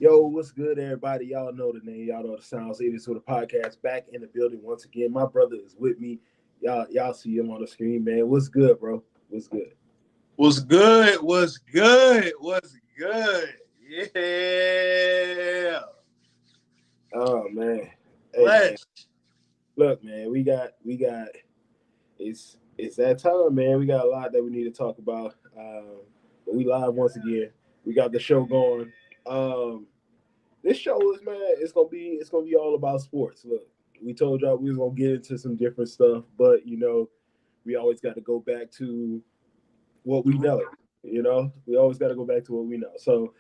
Yo, what's good, everybody? Y'all know the name. Y'all know the sounds. It is with the podcast back in the building once again. My brother is with me. Y'all see him on the screen, man. What's good, bro? What's good? What's good? What's good? What's good? Yeah. Oh man, hey man. Flesh. Look, man. We got. It's that time, man. We got a lot that we need to talk about. But we live once again. We got the show going. Um, this show is, man. It's gonna be all about sports. Look, we told y'all we was gonna get into some different stuff, but we always got to go back to what we know. We always got to go back to what we know. So,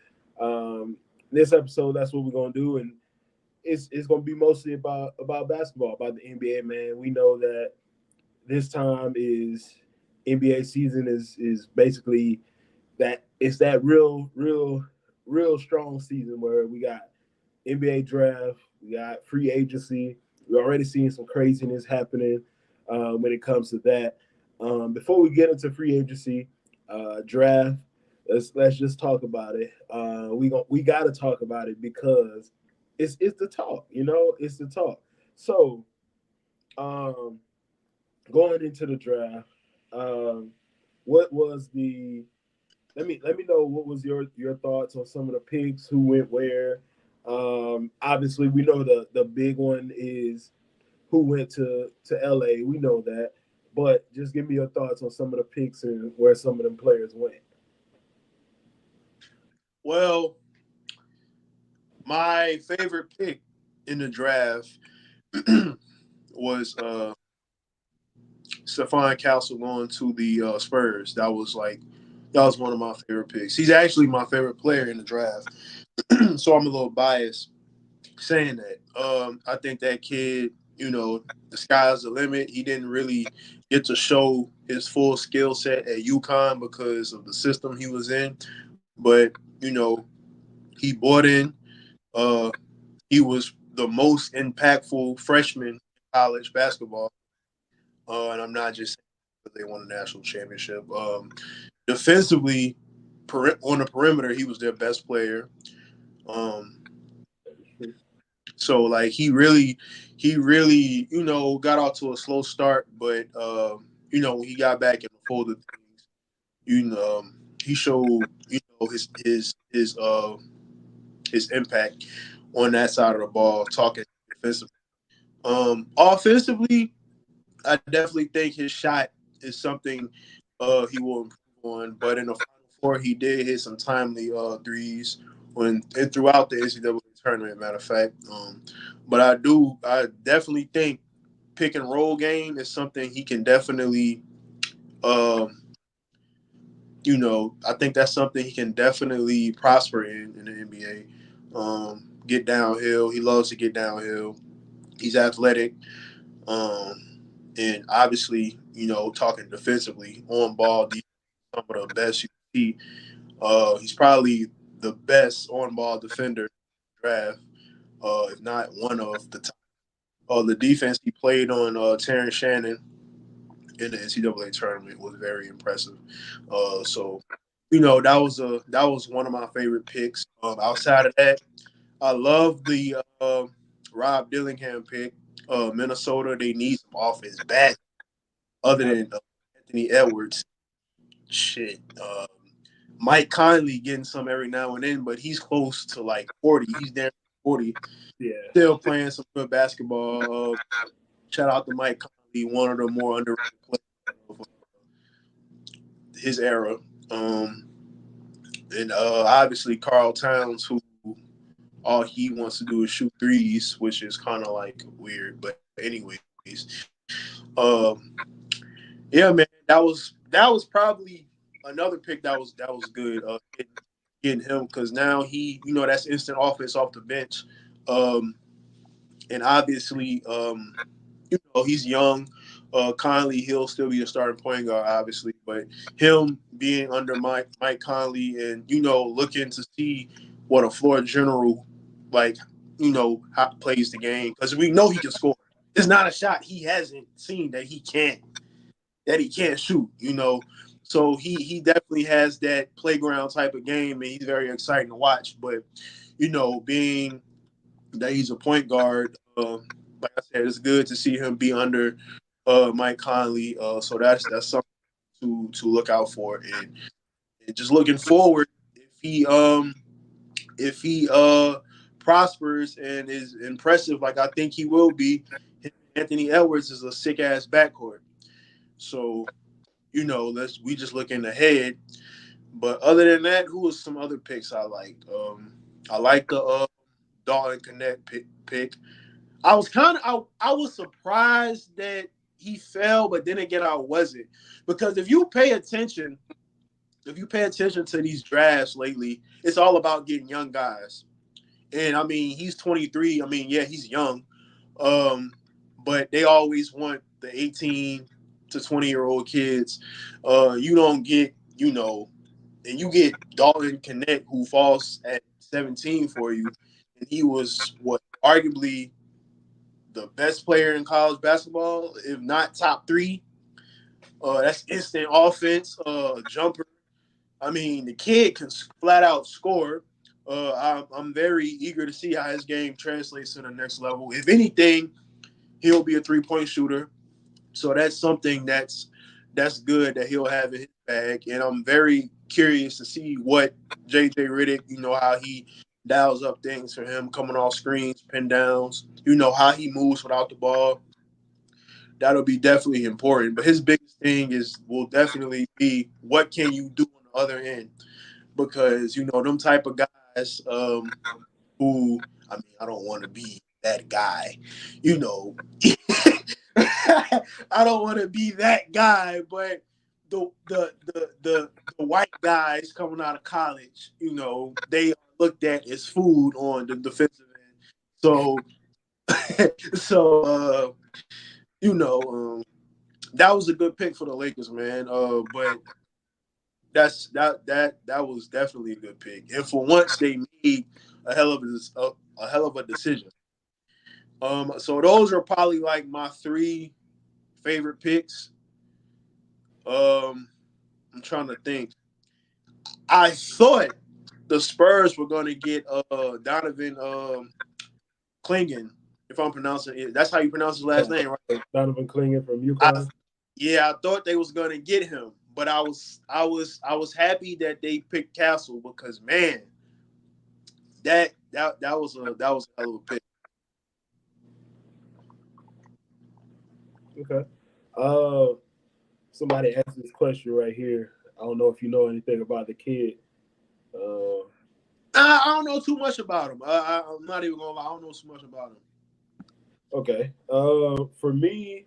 this episode, that's what we're gonna do, and it's gonna be mostly about basketball, about the NBA. Man, we know that this time is NBA season is basically that it's that real strong season where we got NBA draft, we got free agency. We're already seeing some craziness happening when it comes to that. Before we get into free agency, draft, let's just talk about it. We got to talk about it because it's the talk. It's the talk. So um, going into the draft, um, what was the let me know what was your thoughts on some of the picks, who went where. Obviously, we know the big one is who went to LA. We know that, but just give me your thoughts on some of the picks and where some of them players went. Well, my favorite pick in the draft was Stephon Castle going to the Spurs. That was one of my favorite picks. He's actually my favorite player in the draft. So I'm a little biased saying that. I think that kid, the sky's the limit. He didn't really get to show his full skill set at UConn because of the system he was in. But, he bought in. Uh, he was the most impactful freshman in college basketball. And I'm not just saying because they won a national championship. Defensively, on the perimeter, he was their best player. Um, So like he really, got off to a slow start, but when he got back in the fold of things, he showed his impact on that side of the ball. Talking defensively, offensively, I definitely think his shot is something he will improve on. But in the final four, he did hit some timely threes when and throughout the NCAA tournament. Matter of fact, but I definitely think pick and roll game is something he can definitely, um, I think that's something he can definitely prosper in the NBA. Get downhill. He loves to get downhill. He's athletic. And obviously, talking defensively, on ball, some of the best you see. He's probably the best on ball defender in the draft, if not one of the top. The defense he played on Terrence Shannon in the NCAA tournament was very impressive. So, that was one of my favorite picks. Outside of that, I love the Rob Dillingham pick. Minnesota, they need some offense back other than Anthony Edwards. Shit. Mike Conley getting some every now and then, but he's close to like 40. He's there 40. Yeah, Still playing some good basketball. Shout out to Mike Conley, one of the more underrated players of his era. Um, and obviously Carl Towns, who all he wants to do is shoot threes, which is kind of like weird. But anyways, um, yeah, man, that was probably another pick that was good. Getting him because now that's instant offense off the bench, um, and obviously, he's young. Conley, he'll still be a starting point guard, obviously, but him being under Mike Conley and looking to see what a floor general like, how plays the game because we know he can score. It's not a shot he hasn't seen that he can't shoot. So he definitely has that playground type of game, and he's very exciting to watch. But being that he's a point guard, like I said, it's good to see him be under Mike Conley. So that's something to look out for, and just looking forward if he prospers and is impressive like I think he will be. Anthony Edwards is a sick ass backcourt. So we just looking ahead. But other than that, who was some other picks I liked? I like the Dalton Connect pick. I was I was surprised that he fell, but then again I wasn't, because if you pay attention to these drafts lately, it's all about getting young guys. And I mean, he's 23. I mean, yeah, he's young, um, but they always want the 18 to 20-year-old kids. You don't get, and you get Dalton Connect, who falls at 17 for you, and he was what arguably the best player in college basketball, if not top three. That's instant offense, jumper. I mean, the kid can flat out score. I'm very eager to see how his game translates to the next level. If anything, he'll be a 3-point shooter. So that's something that's good that he'll have in his bag. And I'm very curious to see what JJ Riddick, how he dials up things for him coming off screens, pin downs, how he moves without the ball. That'll be definitely important. But his biggest thing will definitely be what can you do on the other end, because them type of guys, who, I mean, I don't want to be that guy, you know. I don't want to be that guy, but the white guys coming out of college, they are looked at as food on the defensive end. So so that was a good pick for the Lakers, man. But that was definitely a good pick, and for once they made a hell of a hell of a decision. So those are probably like my three favorite picks. Um, I'm trying to think. I thought the Spurs were going to get Donovan Clingan, if I'm pronouncing it. That's how you pronounce his last name, right? Donovan Clingan from I, UConn. yeah, I thought they was going to get him, but I was happy that they picked Castle, because man, that was a hell of a pick. Okay. Uh, Somebody asked this question right here. I don't know if you know anything about the kid. Uh, I don't know too much about him. I'm not even gonna lie. I don't know too much about him. okay. For me,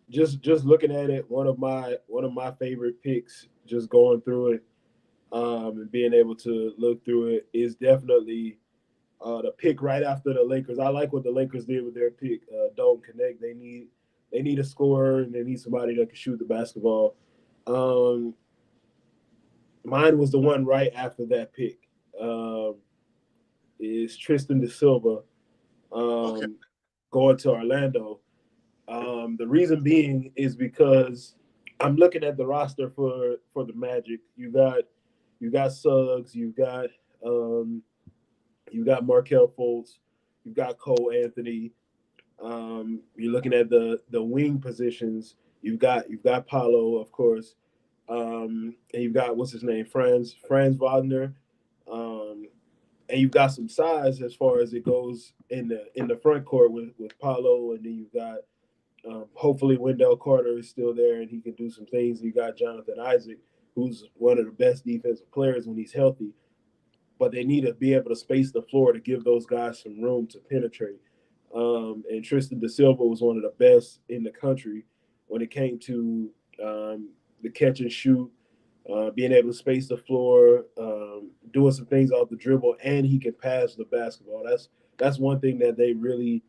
just looking at it, one of my favorite picks. Just going through it, and being able to look through it is definitely the pick right after the Lakers. I like what the Lakers did with their pick. Don't connect. They need a scorer and they need somebody that can shoot the basketball. Um, Mine was the one right after that pick. Um, is Tristan De Silva Okay. um, going to Orlando. The reason being is because I'm looking at the roster for the Magic. You got Suggs, um, you got Markel Fultz, you've got Cole Anthony. You're looking at the wing positions. You've got Paulo, of course, and you've got what's his name, Franz Wagner, um, and you've got some size as far as it goes in the front court with Paulo, and then you've got hopefully Wendell Carter is still there and he can do some things. You got Jonathan Isaac, who's one of the best defensive players when he's healthy, but they need to be able to space the floor to give those guys some room to penetrate. And Tristan Da Silva was one of the best in the country when it came to the catch and shoot, being able to space the floor, doing some things off the dribble, and he can pass the basketball. That's one thing that they really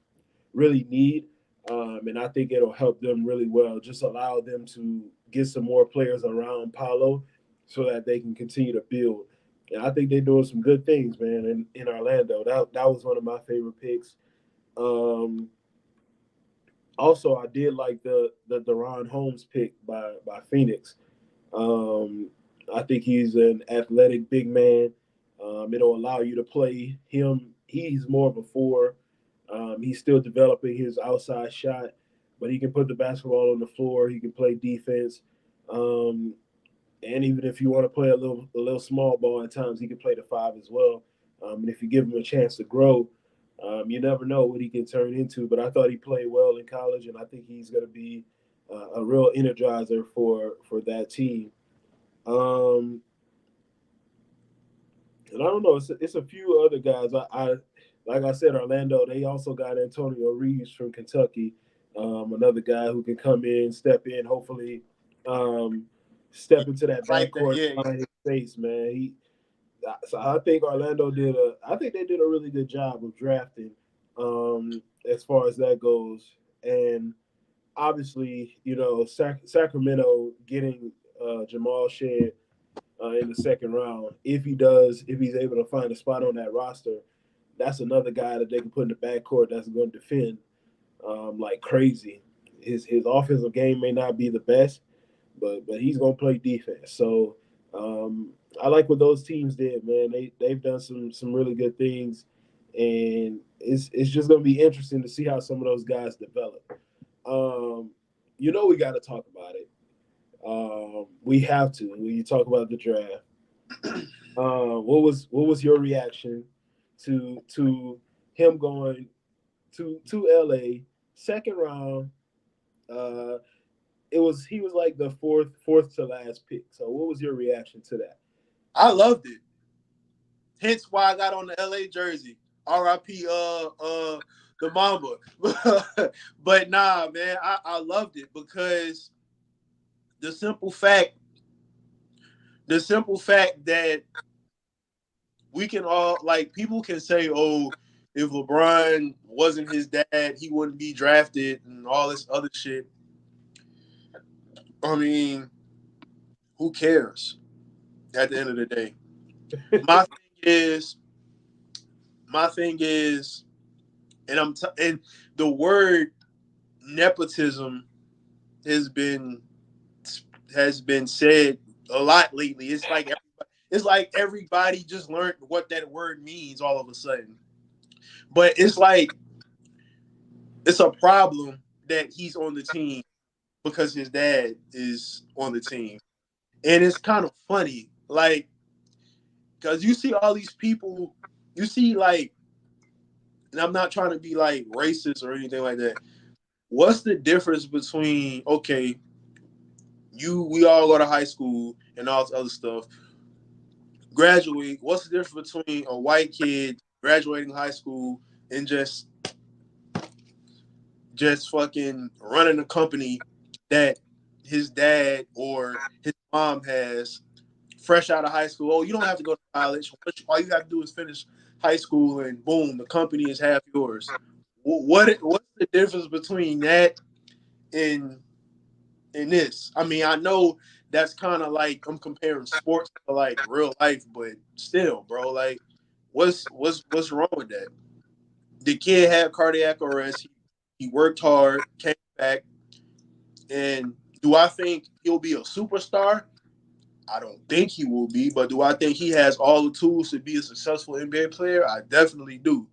need. And I think it'll help them really well. Just allow them to get some more players around Paolo so that they can continue to build. And I think they're doing some good things, man, in Orlando. That was one of my favorite picks. Um, Also, I did like the Deron Holmes pick by Phoenix. Um, I think he's an athletic big man. It'll allow you to play him. He's more of a four. He's still developing his outside shot, but he can put the basketball on the floor. He can play defense. Um, and even if you want to play a little small ball at times, he can play the five as well. And if you give him a chance to grow, you never know what he can turn into. But I thought he played well in college, and I think he's going to be a real energizer for that team. Um, and I don't know, it's a few other guys. I like I said, Orlando. They also got Antonio Reeves from Kentucky, another guy who can come in, step in, hopefully, um, Yeah, step into that like that. backcourt, Yeah, find his space, man. So I think Orlando did a. I think they did a really good job of drafting, as far as that goes, and obviously, Sacramento getting Jamal Shed in the second round. If he's able to find a spot on that roster, that's another guy that they can put in the backcourt that's going to defend like crazy. His offensive game may not be the best, but he's going to play defense. So I like what those teams did, man. They've done some really good things, and it's just going to be interesting to see how some of those guys develop. Um, we got to talk about it. We have to when you talk about the draft. What was your reaction to him going to LA second round? Uh, he was like the fourth to last pick. So what was your reaction to that? I loved it. Hence why I got on the LA jersey. R.I.P. The Mamba. But nah, man, I loved it because the simple fact, the simple fact that we can all like people can say, oh, if LeBron wasn't his dad, he wouldn't be drafted and all this other shit. I mean, who cares at the end of the day? My thing is, my thing is, and the word nepotism has been has been said a lot lately. It's like everybody just learned what that word means all of a sudden. But it's like it's a problem that he's on the team because his dad is on the team. And it's kind of funny, like, because you see all these people, you see, like, and I'm not trying to be like racist or anything like that. What's the difference between, okay, we all go to high school and all this other stuff, graduate, what's the difference between a white kid graduating high school and just fucking running a company that his dad or his mom has fresh out of high school? Oh, you don't have to go to college. All you have to do is finish high school, and boom, the company is half yours. What's the difference between that and this? I mean, I know that's kind of like I'm comparing sports to like real life, but still, bro, like, what's wrong with that? The kid had cardiac arrest. He worked hard, came back, and do I think he'll be a superstar? I don't think he will be, but do I think he has all the tools to be a successful NBA player? I definitely do.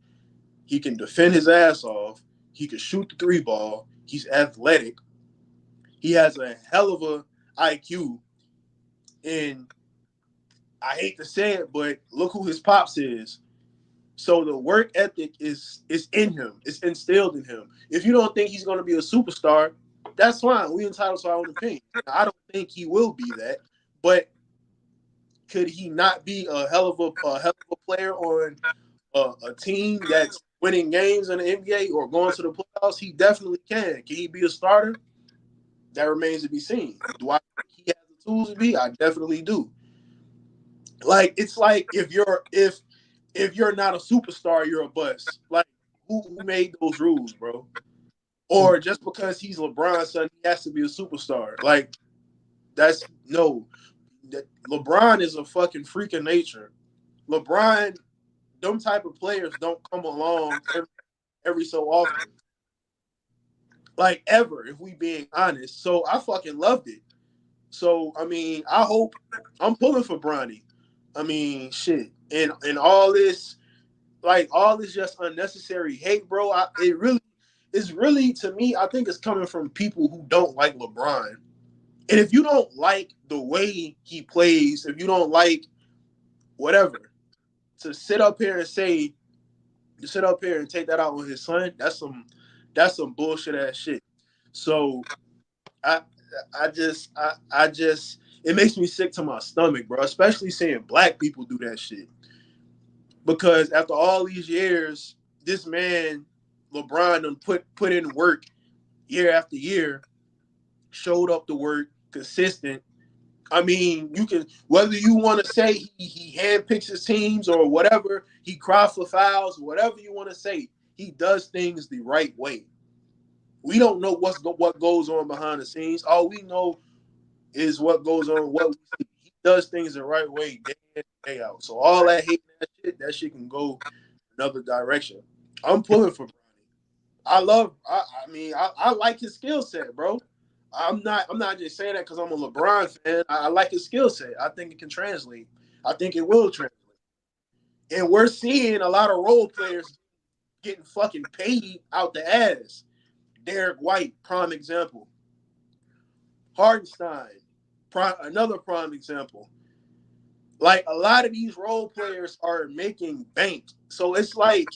He can defend his ass off. He can shoot the three ball. He's athletic. He has a hell of a IQ. And I hate to say it, but look who his pops is. So the work ethic is in him. It's instilled in him. If you don't think he's going to be a superstar, that's fine. We entitled to our own opinion. I don't think he will be that, but could he not be a hell of a player on a team that's winning games in the NBA or going to the playoffs? He definitely can. Can he be a starter? That remains to be seen. Do I think he has the tools to be? I definitely do. Like it's like if you're not a superstar, you're a bust. Like who made those rules, bro? Or just because he's LeBron's son, he has to be a superstar. Like that's no. LeBron is a fucking freak of nature. LeBron, them type of players don't come along every so often. Like ever, if we being honest. So I fucking loved it. So I mean, I hope I'm pulling for Bronny. I mean, shit, and all this, like all this just unnecessary hate, bro. It really is really to me. I think it's coming from people who don't like LeBron. And if you don't like the way he plays, if you don't like whatever, to sit up here and say, to sit up here and take that out on his son, that's some bullshit ass shit. So I I just it makes me sick to my stomach, bro. Especially seeing black people do that shit. Because after all these years, this man, LeBron, done put in work year after year, showed up to work, consistent. I mean, you can whether you want to say he handpicks his teams or whatever, he cries for fouls, whatever you want to say, he does things the right way. We don't know what goes on behind the scenes. All we know is what goes on, what we see. He does things the right way, day in, day out. So all that hate, that shit can go another direction. I'm pulling for Bronny. I mean, I like his skill set, bro. I'm not just saying that because I'm a LeBron fan. I like his skill set. I think it can translate. I think it will translate. And we're seeing a lot of role players getting fucking paid out the ass. Derek White, prime example. Hardenstein, another prime example. Like a lot of these role players are making bank. So it's like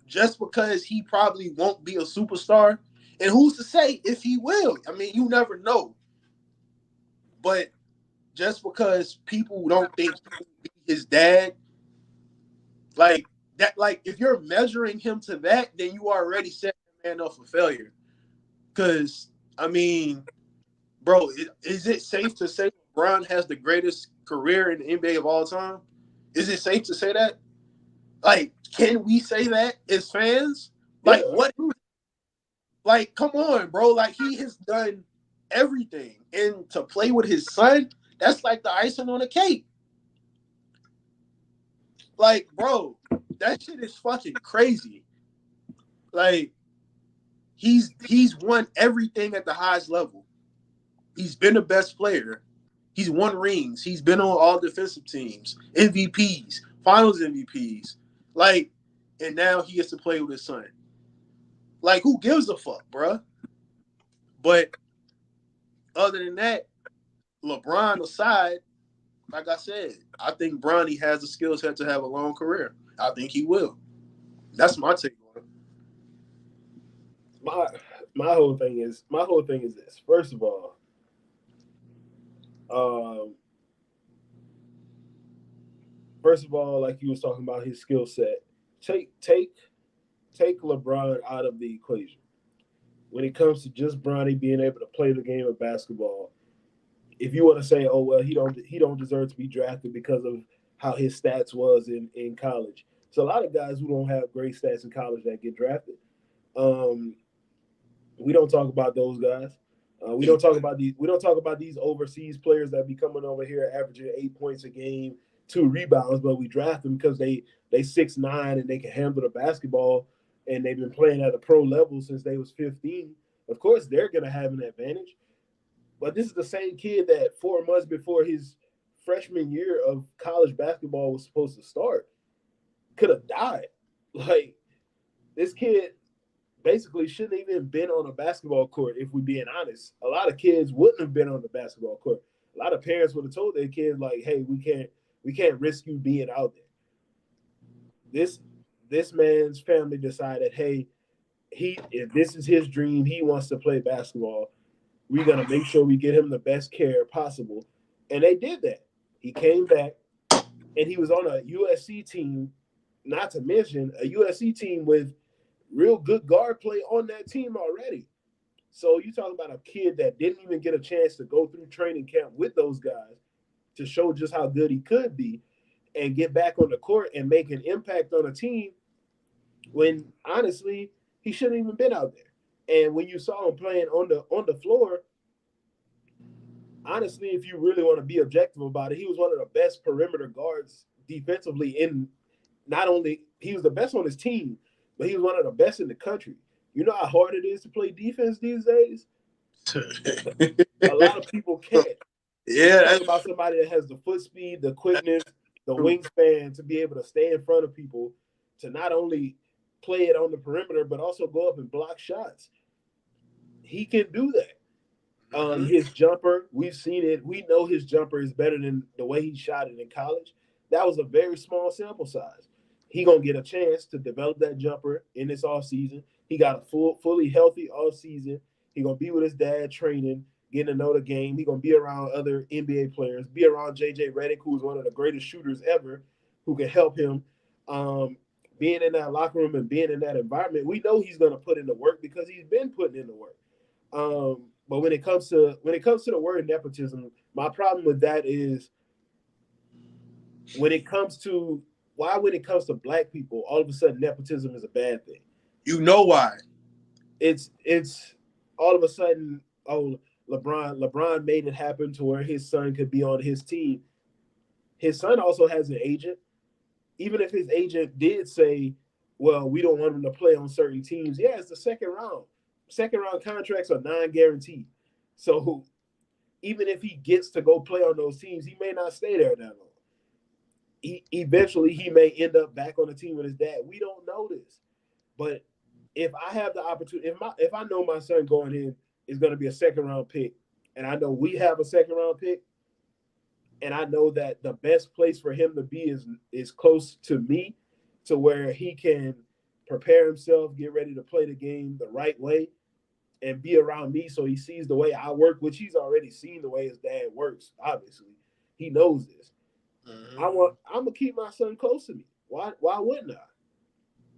just because he probably won't be a superstar, and who's to say if he will? I mean, you never know. But just because people don't think he will be his dad, like that, like if you're measuring him to that, then you already set the man up for failure. Because I mean, bro, is it safe to say LeBron has the greatest career in the NBA of all time? Is it safe to say that? Like, can we say that as fans? Yeah, Like, what? Like, come on, bro. Like, he has done everything, and to play with his son, that's like the icing on the cake. Like, bro, that shit is fucking crazy. Like, he's won everything at the highest level. He's been the best player. He's won rings. He's been on all defensive teams, MVPs, Finals MVPs. Like, and now he gets to play with his son. Like, who gives a fuck, bruh? But other than that, LeBron aside, like I said, I think Bronny has the skill set to have a long career. I think he will. That's my take on it. my my whole thing is this. Um, first of all, like you was talking about his skill set, take take take LeBron out of the equation. When it comes to just Bronny being able to play the game of basketball, if you want to say, oh well, he don't deserve to be drafted because of how his stats was in college. So a lot of guys who don't have great stats in college that get drafted. Um, we don't talk about those guys. We don't talk about these. We don't talk about these overseas players that be coming over here averaging 8 points a game, 2 rebounds, but we draft them because they 6'9" and they can handle the basketball, and they've been playing at a pro level since they was 15. Of course, they're gonna have an advantage. But this is the same kid that 4 months before his freshman year of college basketball was supposed to start could have died. Like this kid basically shouldn't even been on a basketball court. If we being honest, a lot of kids wouldn't have been on the basketball court. A lot of parents would have told their kids like, "Hey, we can't risk you being out there." This this man's family decided, "Hey, he if this is his dream, he wants to play basketball. We're gonna make sure we get him the best care possible," and they did that. He came back and he was on a USC team, not to mention a USC team with real good guard play on that team already. So you talking about a kid that didn't even get a chance to go through training camp with those guys to show just how good he could be and get back on the court and make an impact on a team when honestly he shouldn't even been out there. And when you saw him playing on the floor, honestly, if you really want to be objective about it, he was one of the best perimeter guards defensively in not only he was the best on his team, but he was one of the best in the country. You know how hard it is to play defense these days? A lot of people can't. You Yeah, talk that's about somebody that has the foot speed, the quickness, the true. wingspan to be able to stay in front of people, to not only play it on the perimeter, but also go up and block shots. He can do that. Hmm. His jumper, we've seen it. We know his jumper is better than the way he shot it in college. That was a very small sample size. He gonna get a chance to develop that jumper in this off season. He got a fully healthy off season. He gonna be with his dad training, getting to know the game. He gonna be around other NBA players, be around JJ Redick, who's one of the greatest shooters ever, who can help him. Um, Being in that locker room and being in that environment, we know he's gonna put in the work because he's been putting in the work. But when it comes to the word nepotism, my problem with that is when it comes to why when it comes to black people, all of a sudden nepotism is a bad thing. You know why? It's all of a sudden, oh, LeBron made it happen to where his son could be on his team. His son also has an agent. Even if his agent did say, well, we don't want him to play on certain teams, yeah, it's the second round. Second round contracts are non-guaranteed. So even if he gets to go play on those teams, he may not stay there that long. Eventually he may end up back on the team with his dad. We don't know this, but if I have the opportunity, if I know my son going in is going to be a second round pick, and I know we have a second round pick, and I know that the best place for him to be is close to me, to where he can prepare himself, get ready to play the game the right way, and be around me so he sees the way I work, which he's already seen the way his dad works. Obviously, he knows this. Hmm. I'm gonna keep my son close to me. Why wouldn't I?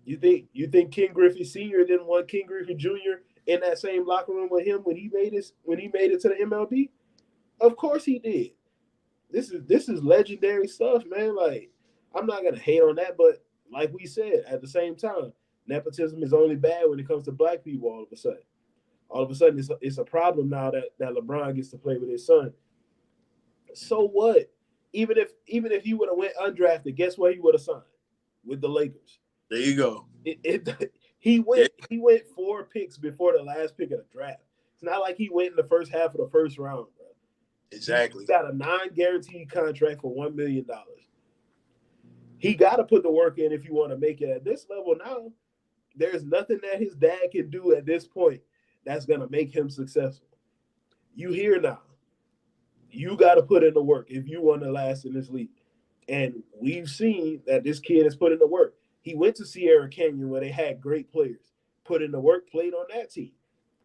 You think Ken Griffey Sr. didn't want Ken Griffey Jr. in that same locker room with him when he made it to the MLB? Of course he did. This is legendary stuff, man. Like, I'm not gonna hate on that, but like we said, at the same time, nepotism is only bad when it comes to black people. All of a sudden, it's a problem now that LeBron gets to play with his son. So what? Even if he would have went undrafted, guess what he would have signed with the Lakers? There you go. He Yeah, went 4 picks before the last pick of the draft. It's not like he went in the first half of the first round, bro. He exactly. got a non-guaranteed contract for $1 million. He got to put the work in if you want to make it at this level now. There's nothing that his dad can do at this point that's gonna make him successful. You here now. You got to put in the work if you want to last in this league. And we've seen that this kid has put in the work. He went to Sierra Canyon where they had great players, put in the work, played on that team.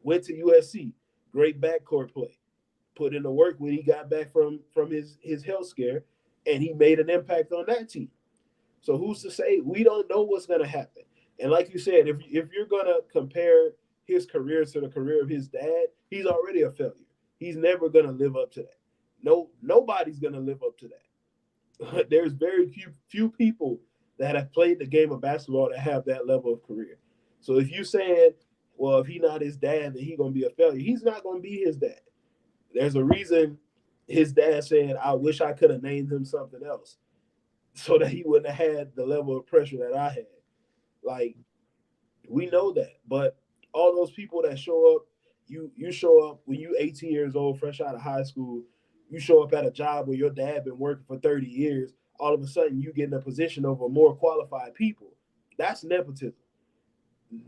Went to USC, great backcourt play, put in the work when he got back from his health scare, and he made an impact on that team. So who's to say we don't know what's going to happen? And like you said, if you're going to compare his career to the career of his dad, he's already a failure. He's never going to live up to that. No, nobody's going to live up to that. There's very few people that have played the game of basketball that have that level of career. So if you saying, well, if he not his dad, then he gonna be a failure. He's not gonna be his dad. There's a reason his dad said, I wish I could have named him something else so that he wouldn't have had the level of pressure that I had. Like, we know that. But all those people that show up, you show up when you 18 years old, fresh out of high school, you show up at a job where your dad been working for 30 years, all of a sudden you get in a position over more qualified people. That's nepotism.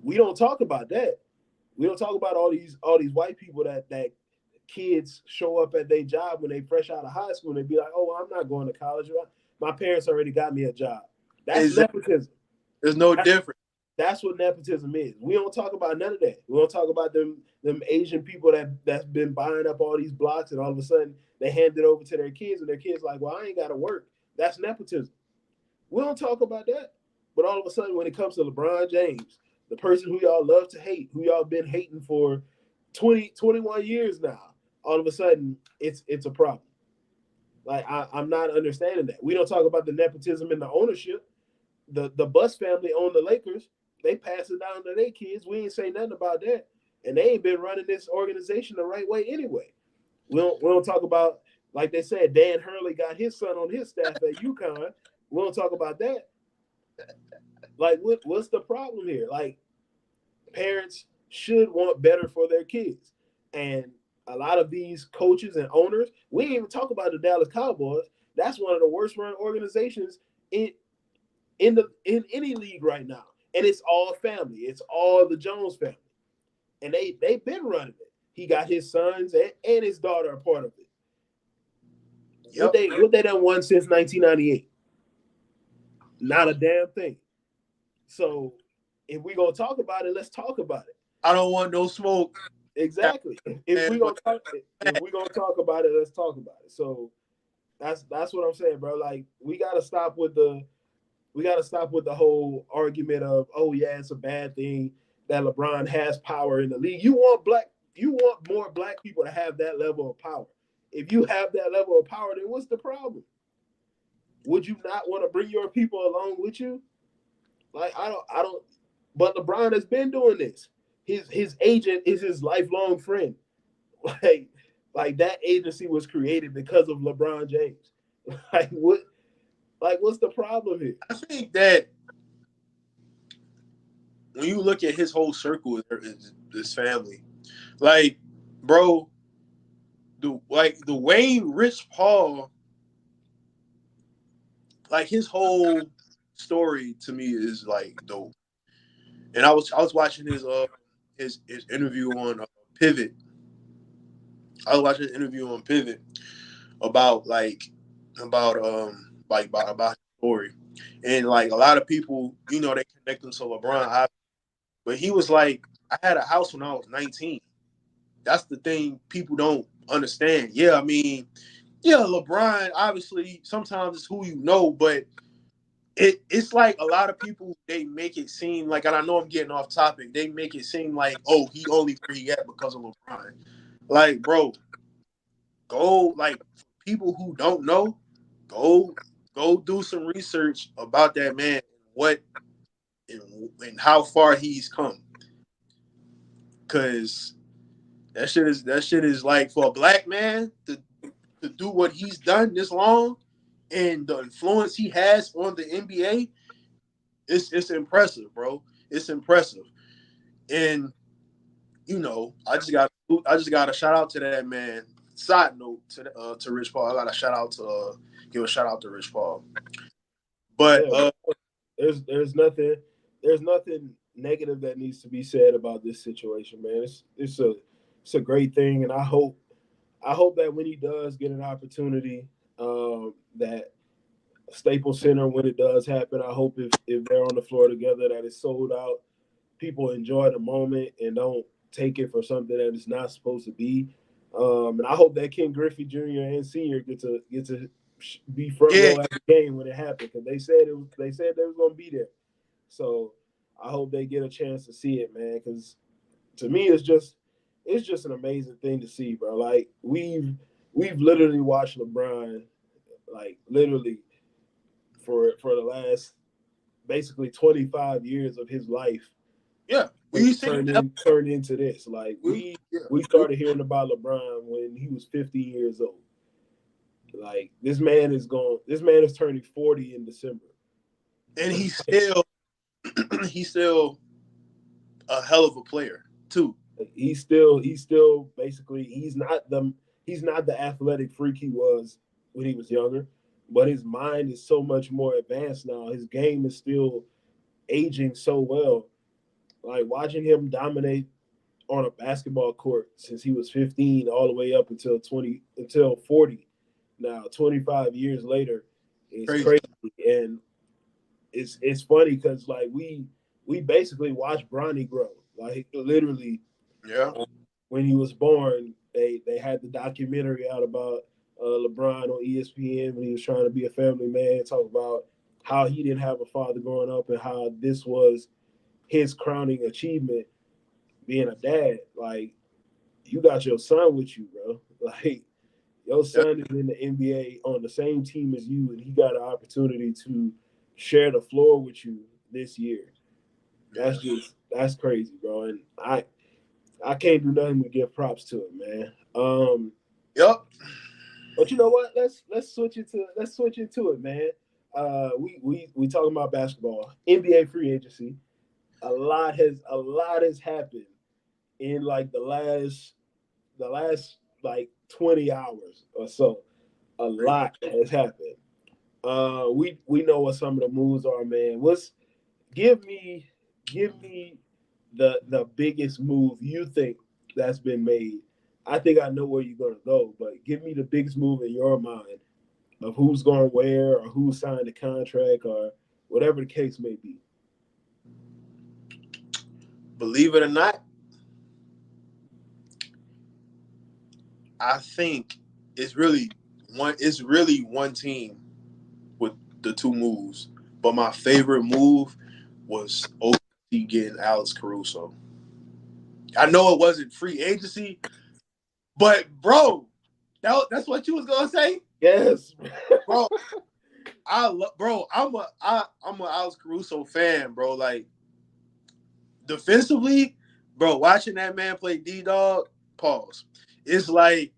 We don't talk about that. We don't talk about all these white people that kids show up at their job when they fresh out of high school and they be like, oh, I'm not going to college. My parents already got me a job. That's Exactly. nepotism. There's no That's difference. that's what nepotism is. We don't talk about none of that. We don't talk about them Asian people that's been buying up all these blocks and all of a sudden they hand it over to their kids and their kids like, well, I ain't got to work. That's nepotism. We don't talk about that. But all of a sudden, when it comes to LeBron James, the person who y'all love to hate, who y'all been hating for 21 years now, all of a sudden it's a problem. Like, I'm not understanding that. We don't talk about the nepotism in the ownership. The Bus family own the Lakers. They pass it down to their kids. We ain't say nothing about that. And they ain't been running this organization the right way anyway. We don't talk about, like they said, Dan Hurley got his son on his staff at UConn. We don't talk about that. Like, what's the problem here? Like, parents should want better for their kids. And a lot of these coaches and owners, we didn't even talk about the Dallas Cowboys. That's one of the worst run organizations in in any league right now. And it's all family. It's all the Jones family. And they've been running it. He got his sons and his daughter a part of it. Yep. What they done won since 1998? Not a damn thing. So if we gonna talk about it, let's talk about it. I don't want no smoke. Exactly. If Man, we but gonna talk, if we gonna talk about it, let's talk about it. So that's what I'm saying, bro. Like we gotta stop with the whole argument of, oh yeah, it's a bad thing that LeBron has power in the league. You want more black people to have that level of power. If you have that level of power, then what's the problem? Would you not want to bring your people along with you? Like I don't. But LeBron has been doing this. His agent is his lifelong friend. Like like that agency was created because of LeBron James. Like what? Like what's the problem here? I think that when you look at his whole circle, his family, like, bro, the Wayne Rich Paul, like his whole story to me is like dope. And I was watching his interview on Pivot. I was watching an interview on Pivot about about his story, and like a lot of people, they connect him to LeBron, but he was like, I had a house when I was 19. That's the thing people don't understand. Yeah, I mean, yeah, LeBron obviously sometimes it's who you know, but it's like a lot of people, they make it seem like, and I know I'm getting off topic, they make it seem like, oh, he only where he at because of LeBron. Like, bro, go, like, for people who don't know, go go do some research about that man, what and how far he's come. Cause that shit is like, for a black man to do what he's done this long, and the influence he has on the NBA, it's impressive, bro. It's impressive. And I just got a shout out to that man. Side note to Rich Paul, I got a shout out to give a shout out to Rich Paul. But Yeah, there's nothing there's nothing negative that needs to be said about this situation, man. It's a great thing, and I hope that when he does get an opportunity, that Staples Center, when it does happen, I hope if they're on the floor together, that it's sold out. People enjoy the moment and don't take it for something that it's not supposed to be. And I hope that Ken Griffey Jr. and Senior get to be front yeah, row at the game when it happened, because they said they was gonna be there. So I hope they get a chance to see it, man. Because to me, it's just an amazing thing to see, bro. Like we've literally watched LeBron, like literally for the last basically 25 years of his life, yeah, we seen turned into this. Like yeah, we started hearing about LeBron when he was 15 years old. Like this man is turning 40 in December. and he's still a hell of a player too. He's still basically he's not the athletic freak he was when he was younger, but his mind is so much more advanced now. His game is still aging so well. Like watching him dominate on a basketball court since he was 15 all the way up until 40. Now 25 years later is Crazy. crazy. And it's funny because like we basically watched Bronny grow. Like literally, Yeah, when he was born, they had the documentary out about LeBron on ESPN when he was trying to be a family man, talk about how he didn't have a father growing up and how this was his crowning achievement, being a dad. Like you got your son with you, bro. Like your yeah, son is in the NBA on the same team as you, and he got an opportunity to share the floor with you this year. yeah. That's crazy, bro. And I can't do nothing but give props to it, man. Yep. But you know what? Let's switch into it, man. We talking about basketball, NBA free agency. A lot has happened in like the last like 20 hours or so, a lot has happened. We know what some of the moves are, man. Give me give me the biggest move you think that's been made. I think I know where you're gonna go, but give me the biggest move in your mind of who's going where or who signed the contract or whatever the case may be. Believe it or not, I think it's really one team with the two moves. But my favorite move was OKC getting Alex Caruso. I know it wasn't free agency, but bro, that's what you was gonna say, Yes. bro. I'm a Alex Caruso fan, bro. Like defensively, bro, watching that man play D Dog, pause. It's like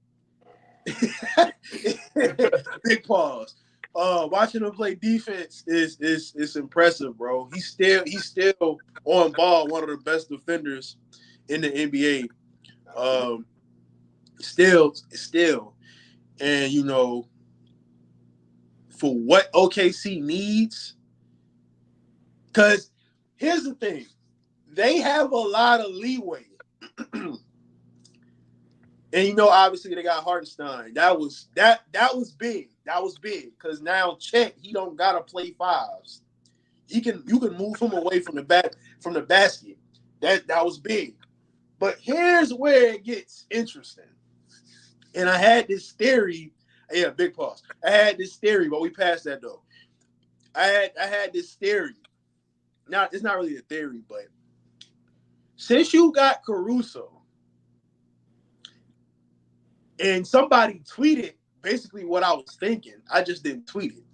big pause. Watching him play defense is impressive, bro. He's still on ball, one of the best defenders in the NBA. Still, and for what OKC needs, because here's the thing, they have a lot of leeway. And obviously they got Hartenstein. That was big. That was big because now Chet, he don't gotta play fives. You can move him away from the basket. That was big. But here's where it gets interesting. And I had this theory. Yeah, big pause. I had this theory, but we passed that though. I had this theory. Now it's not really a theory, but since you got Caruso, and somebody tweeted basically what I was thinking. I just didn't tweet it.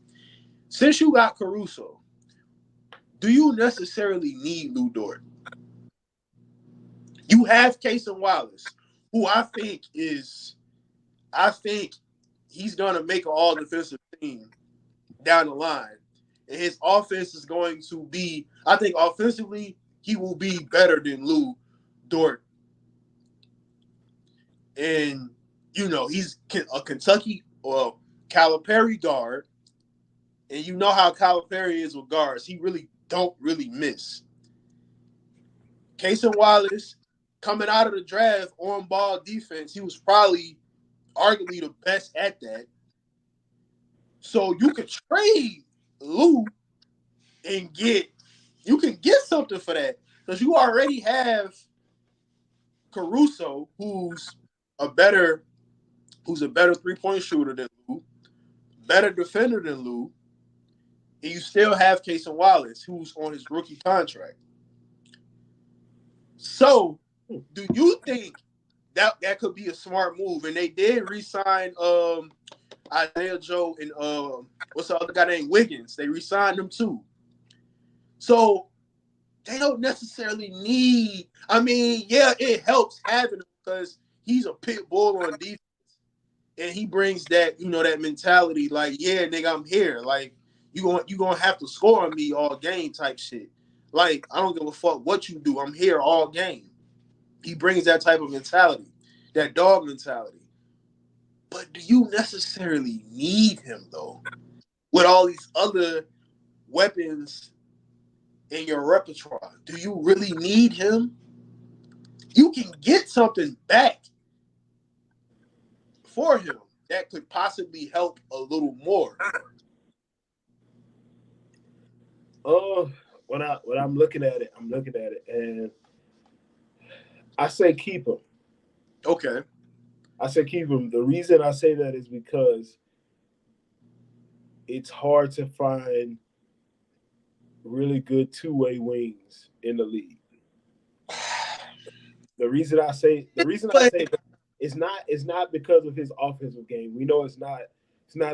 Since you got Caruso, do you necessarily need Lou Dort? You have Casey Wallace, who I think he's gonna make an all defensive team down the line. And his offense is going to be, I think offensively, he will be better than Lou Dort. And he's a Kentucky or Calipari guard, and you know how Calipari is with guards. He really don't really miss. Casey Wallace, coming out of the draft on ball defense, he was probably arguably the best at that. So you could trade Lou and get something for that because you already have Caruso, a better 3-point shooter than Lou, better defender than Lou, and you still have Casey Wallace, who's on his rookie contract. So, do you think that could be a smart move? And they did re-sign Isaiah Joe and what's the other guy named Wiggins? They re-signed them too. So they don't necessarily need. I mean, yeah, it helps having him because he's a pit bull on defense, and he brings that mentality. Like, yeah, nigga, I'm here. Like, you gonna have to score on me all game type shit. Like, I don't give a fuck what you do. I'm here all game. He brings that type of mentality, that dog mentality. But do you necessarily need him though? With all these other weapons in your repertoire, do you really need him? You can get something back for him that could possibly help a little more. Oh, when I'm looking at it, and I say keep him. Okay. I say keep him. The reason I say that is because it's hard to find really good two-way wings in the league. The reason I say that it's not because of his offensive game. We know it's not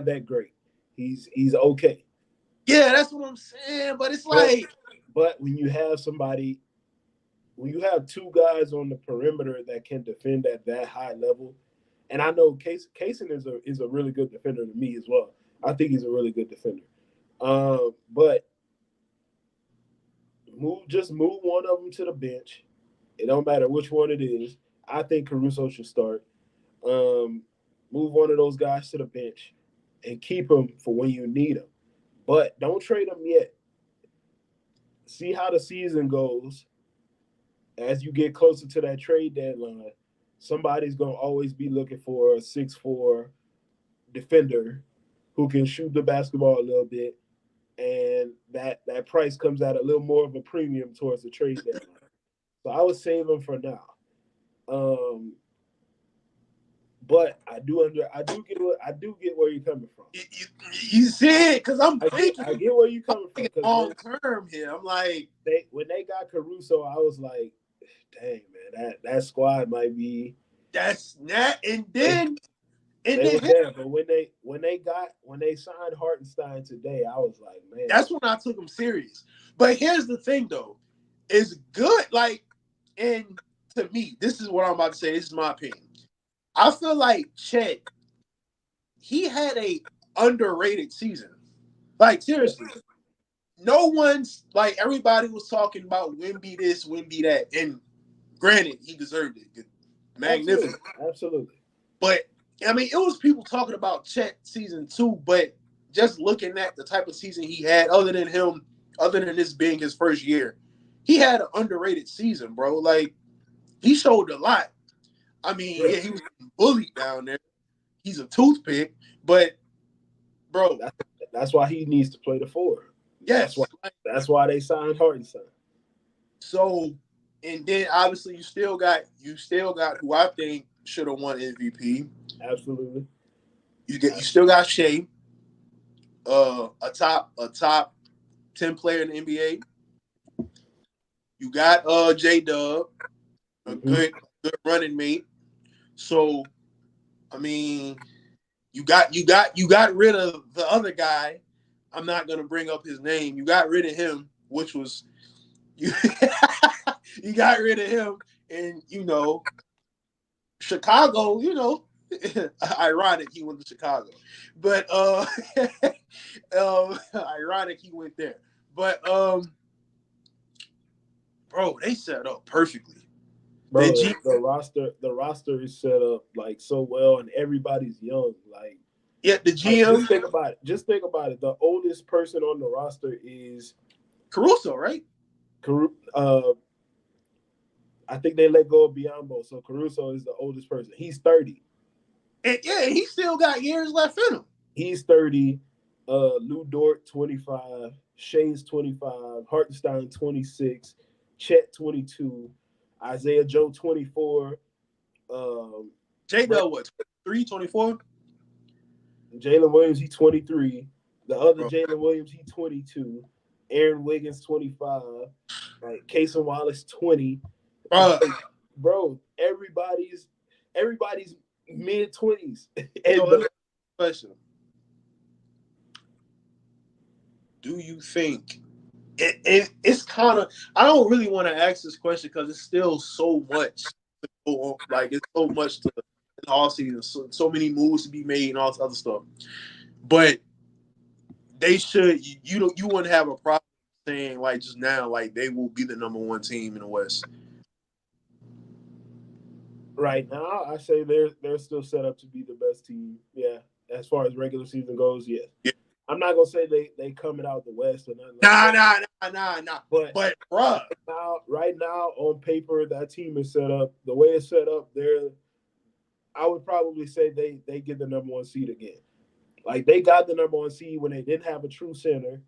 that great. He's okay. Yeah, that's what I'm saying. But it's But like, but when you have two guys on the perimeter that can defend at that high level, and I know Kaysen is a really good defender to me as well. I think he's a really good defender. But move one of them to the bench. It don't matter which one it is. I think Caruso should start. Um, move one of those guys to the bench and keep them for when you need them. But don't trade them yet. See how the season goes. As you get closer to that trade deadline, somebody's gonna always be looking for a 6'4" defender who can shoot the basketball a little bit, and that price comes at a little more of a premium towards the trade deadline. So I would save them for now. Um, but I do get where you're coming from. You see it? Because I'm thinking, I get where you're coming from because long term here. I'm like, when they got Caruso, I was like, dang man, that squad might be that's that. And they, then they were there. But when they signed Hartenstein today, I was like, man, that's when I took them serious. But here's the thing, though, it's good. Like, and to me, this is what I'm about to say. This is my opinion. I feel like Chet, he had a underrated season. Like seriously, no one's like everybody was talking about Wemby this, Wemby that, and granted, he deserved it. Magnificent. Absolutely. But I mean, it was people talking about Chet season 2, but just looking at the type of season he had, other than this being his first year, he had an underrated season, bro. Like he showed a lot. I mean, yeah, he was bullied down there. He's a toothpick, but bro, that's why he needs to play the 4. Yes, that's why they signed Hartenstein. So, and then obviously you still got who I think should have won MVP. Absolutely. You still got Shea, a top 10 player in the NBA. You got J Dub, a good running mate. So, I mean, you got rid of the other guy. I'm not gonna bring up his name. You got rid of him, which was you. You got rid of him, and Chicago. Ironic he went to Chicago, but ironic he went there. But bro, they set up perfectly. Bro, the roster is set up like so well, and everybody's young. Like, yeah, the GM. Just think about it. The oldest person on the roster is Caruso, right? I think they let go of Biombo, so Caruso is the oldest person. He's 30. And yeah, he still got years left in him. He's 30. Lou Dort 25. Shea's 25. Hartenstein 26. Chet 22. Isaiah Joe 24. J Dub what? 24? Jalen Williams, he 23. The other Jalen Williams, he 22. Aaron Wiggins 25. Like Casey Wallace 20. Bro, everybody's mid 20s. Question. Do you think it's kind of, I don't really want to ask this question because it's still so much to go on. Like it's so much to the all season, so many moves to be made and all this other stuff. But they should, you wouldn't have a problem saying like just now, like they will be the number 1 team in the West. Right now, I say they're still set up to be the best team. Yeah, as far as regular season goes, yes. Yeah. I'm not gonna say they coming out the West or nothing. Nah. But bruh, right now on paper, that team is set up the way it's set up. I would probably say they get the number 1 seed again. Like they got the number 1 seed when they didn't have a true center,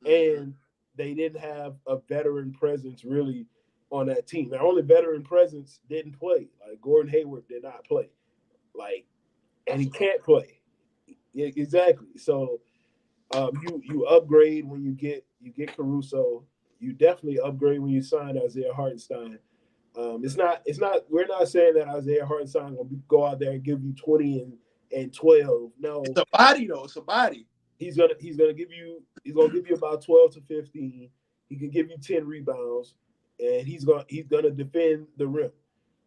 and they didn't have a veteran presence really on that team. Their only veteran presence didn't play. Like Gordon Hayward did not play. Like, and he can't play. Yeah, exactly. So you upgrade when you get Caruso. You definitely upgrade when you sign Isaiah Hartenstein. It's not. We're not saying that Isaiah Hartenstein will go out there and give you 20 and 12. No, it's a body though. It's a body. He's gonna give you about 12 to 15. He can give you 10 rebounds, and he's gonna defend the rim.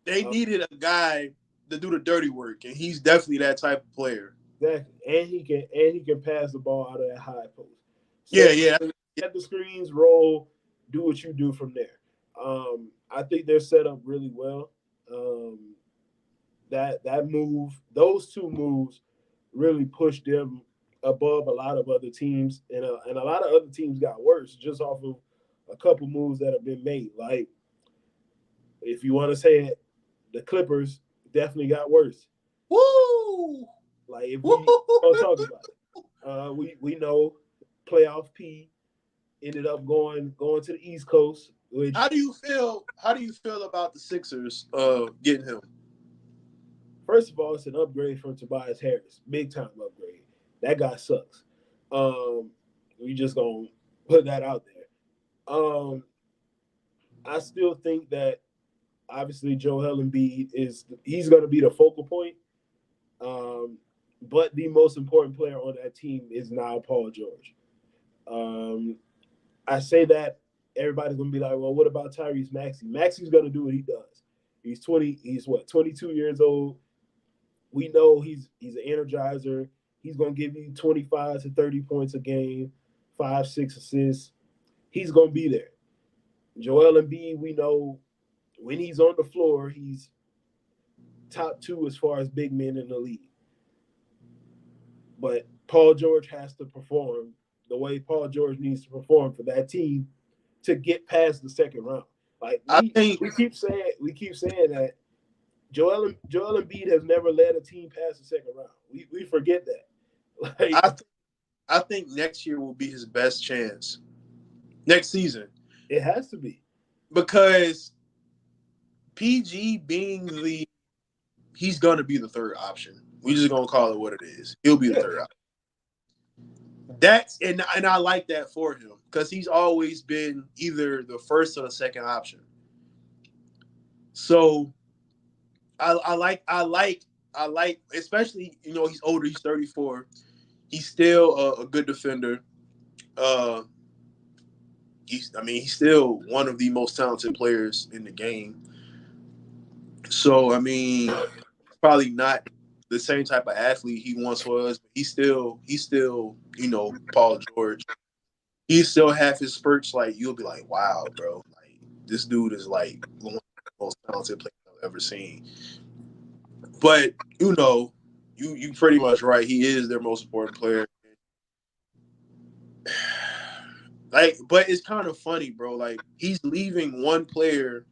They needed a guy to do the dirty work, and he's definitely that type of player. Exactly, and he can pass the ball out of that high post. Set the screens, roll, do what you do from there. I think they're set up really well. that move, those two moves, really pushed them above a lot of other teams, and a lot of other teams got worse just off of a couple moves that have been made. Like if you want to say it, the Clippers definitely got worse. Woo! Like if Woo! we don't talk about it, we know playoff P ended up going to the East Coast, which How do you feel? How do you feel about the Sixers getting him? first of all, it's an upgrade from Tobias Harris, big time upgrade. That guy sucks. Um, we just gonna put that out there. I still think that obviously Joel Embiid he's going to be the focal point. Um, but the most important player on that team is now Paul George. Um, I say that everybody's going to be like, well, what about Tyrese Maxey? Maxey's going to do what he does. He's 20. He's what 22 years old. We know he's an energizer. He's going to give you 25 to 30 points a game, 5, 6 assists. He's going to be there. Joel Embiid, we know when he's on the floor, he's top two as far as big men in the league. But Paul George has to perform the way Paul George needs to perform for that team to get past the second round. Like I think we keep saying that Joel Embiid has never led a team past the second round. We forget that. Like I th- I think next year will be his best chance. Next season, it has to be. because PG being he's gonna be the third option. We just gonna call it what it is. He'll be the Yeah. third option. And I like that for him because he's always been either the first or the second option. So I like especially he's older. He's 34. He's still a good defender. Uh, he's still one of the most talented players in the game. So probably not the same type of athlete he once was, but he's still Paul George. He still have his spurts. Like you'll be like, wow, bro, like this dude is like one of the most talented players I've ever seen. But you pretty much right. He is their most important player. Like, but it's kind of funny, bro. Like he's leaving one player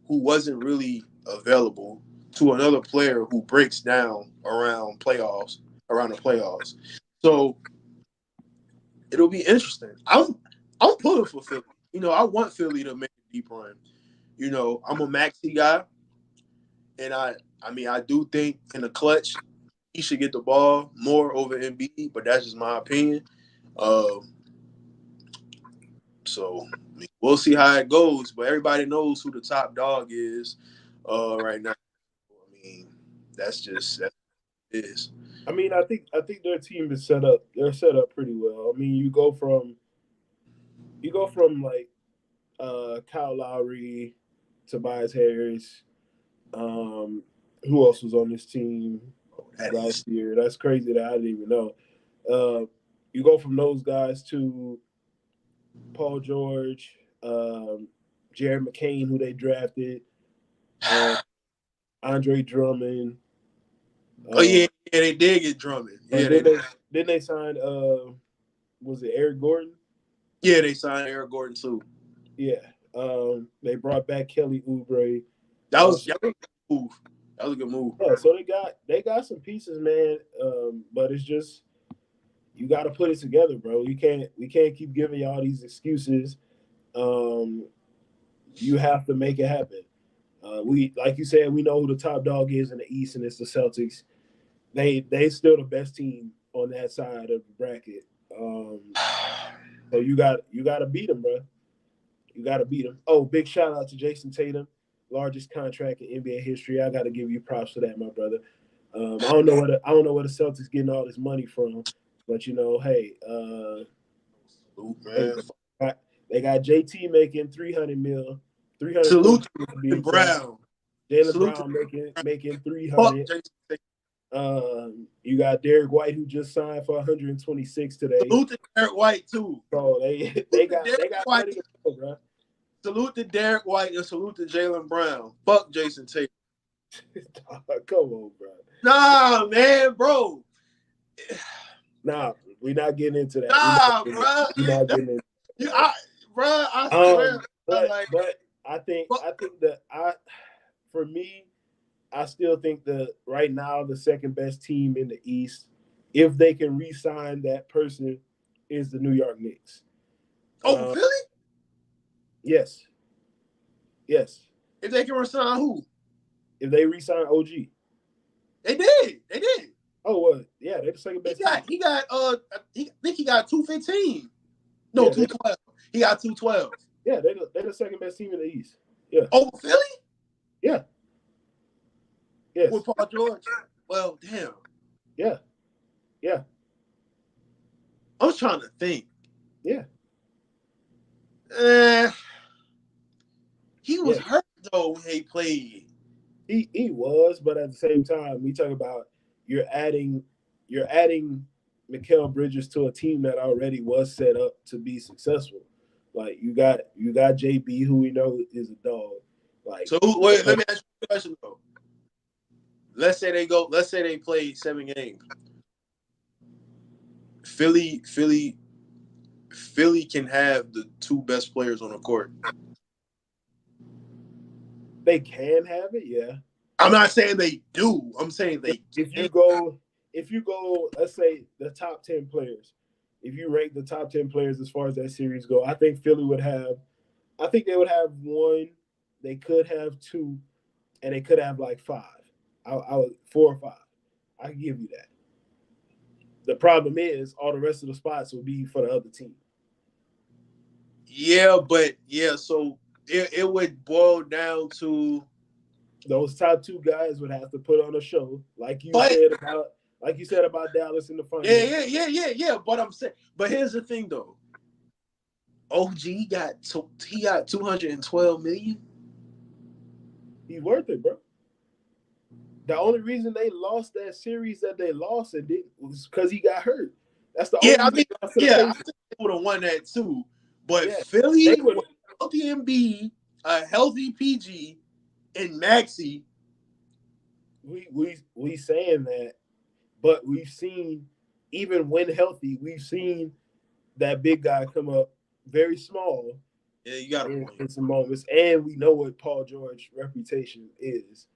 who wasn't really available to another player who breaks down around the playoffs. So it'll be interesting. I'm pulling for Philly. I want Philly to make a deep run. I'm a Maxi guy, and I do think in the clutch he should get the ball more over Embiid, but that's just my opinion. Um, so we'll see how it goes. But everybody knows who the top dog is right now. I mean, that's it is. I think their team is set up. They're set up pretty well. I mean, you go from like Kyle Lowry, Tobias Harris. Um, who else was on this team That is last year? That's crazy that I didn't even know. Uh, you go from those guys to Paul George, Jared McCain, who they drafted, uh, Andre Drummond, Oh uh, yeah, they did get Drummond. and Yeah, they then they signed was it Eric Gordon? yeah they signed Eric Gordon too. Yeah. They brought back Kelly Oubre. That was So that was a good move. That was a good move. yeah, so they got some pieces, man. But it's just you got to put it together, bro. We can't keep giving y'all these excuses. Um, you have to make it happen. We like you said, we know who the top dog is in the East, and it's the Celtics. They still the best team on that side of the bracket. So you got to beat them, bro. You got to beat them. Oh, big shout out to Jason Tatum, largest contract in NBA history. I got to give you props for that, my brother. I don't know where the Celtics getting all this money from, but hey, Salute, hey, man. they got JT making 300 mil, Salute 314 to be to exact. Brown. Jalen Salute to Brown making fuck 300. Jason Tatum. You got Derek White who just signed for 126 today. Salute to Derek White too. So they Salute they to got Derek they got White. money to go, bro. Salute to Derek White and salute to Jalen Brown. Fuck Jason Tatum. Come on, bro. Nah, man, bro. Nah, we're not getting into that. Nah, bro. We not getting into You, that, bro, I bro. swear, bro, like, But I think that for me, I still think that right now the second best team in the East, if they can re-sign that person, is the New York Knicks. over Uh, Philly. yes, yes. If they can resign who? If they re-sign OG, They did. They did. oh well, yeah, they're the second He best team. got. He got. I think he got 215. No, Yeah, 212. He got 212 they're the second best team in the East. Yeah, over Philly yeah, with yes, Paul George. Well, damn. yeah, yeah, I was trying to think. yeah, Eh, he was yeah. hurt though when he played. He was, but at the same time, we talk about you're adding you're adding Mikael Bridges to a team that already was set up to be successful. Like you got JB, who we know is a dog. Like So wait, let me ask you a question though. Let's say they go. Let's say they play 7 games. Philly, Philly, Philly can have the two best players on the court. they can have it, yeah. I'm not saying they do. I'm saying If, they if can. you go, if you go, let's say the top 10 players. If you rank the top 10 players as far as that series go, I think Philly would have. I think they would have one. They could have two, and they could have like five. I would 4 or 5. I can give you that. The problem is all the rest of the spots will be for the other team. Yeah, but yeah, so it would boil down to. Those top two guys would have to put on a show, But like you said about Dallas in the yeah, finals. yeah. But I'm saying, but here's the thing though. OG he got 212 million. He's worth it, bro. The only reason they lost that series that they lost and did was because he got hurt. That's the Yeah, only I reason mean, they lost to the yeah, I Pacers. think they would have won that too. But Yeah, they Philly would. with healthy Embiid, a healthy PG, and Maxi. We saying that, but we've seen even when healthy, we've seen that big guy come up very small Yeah, you got a point. in some moments, and we know what Paul George's reputation is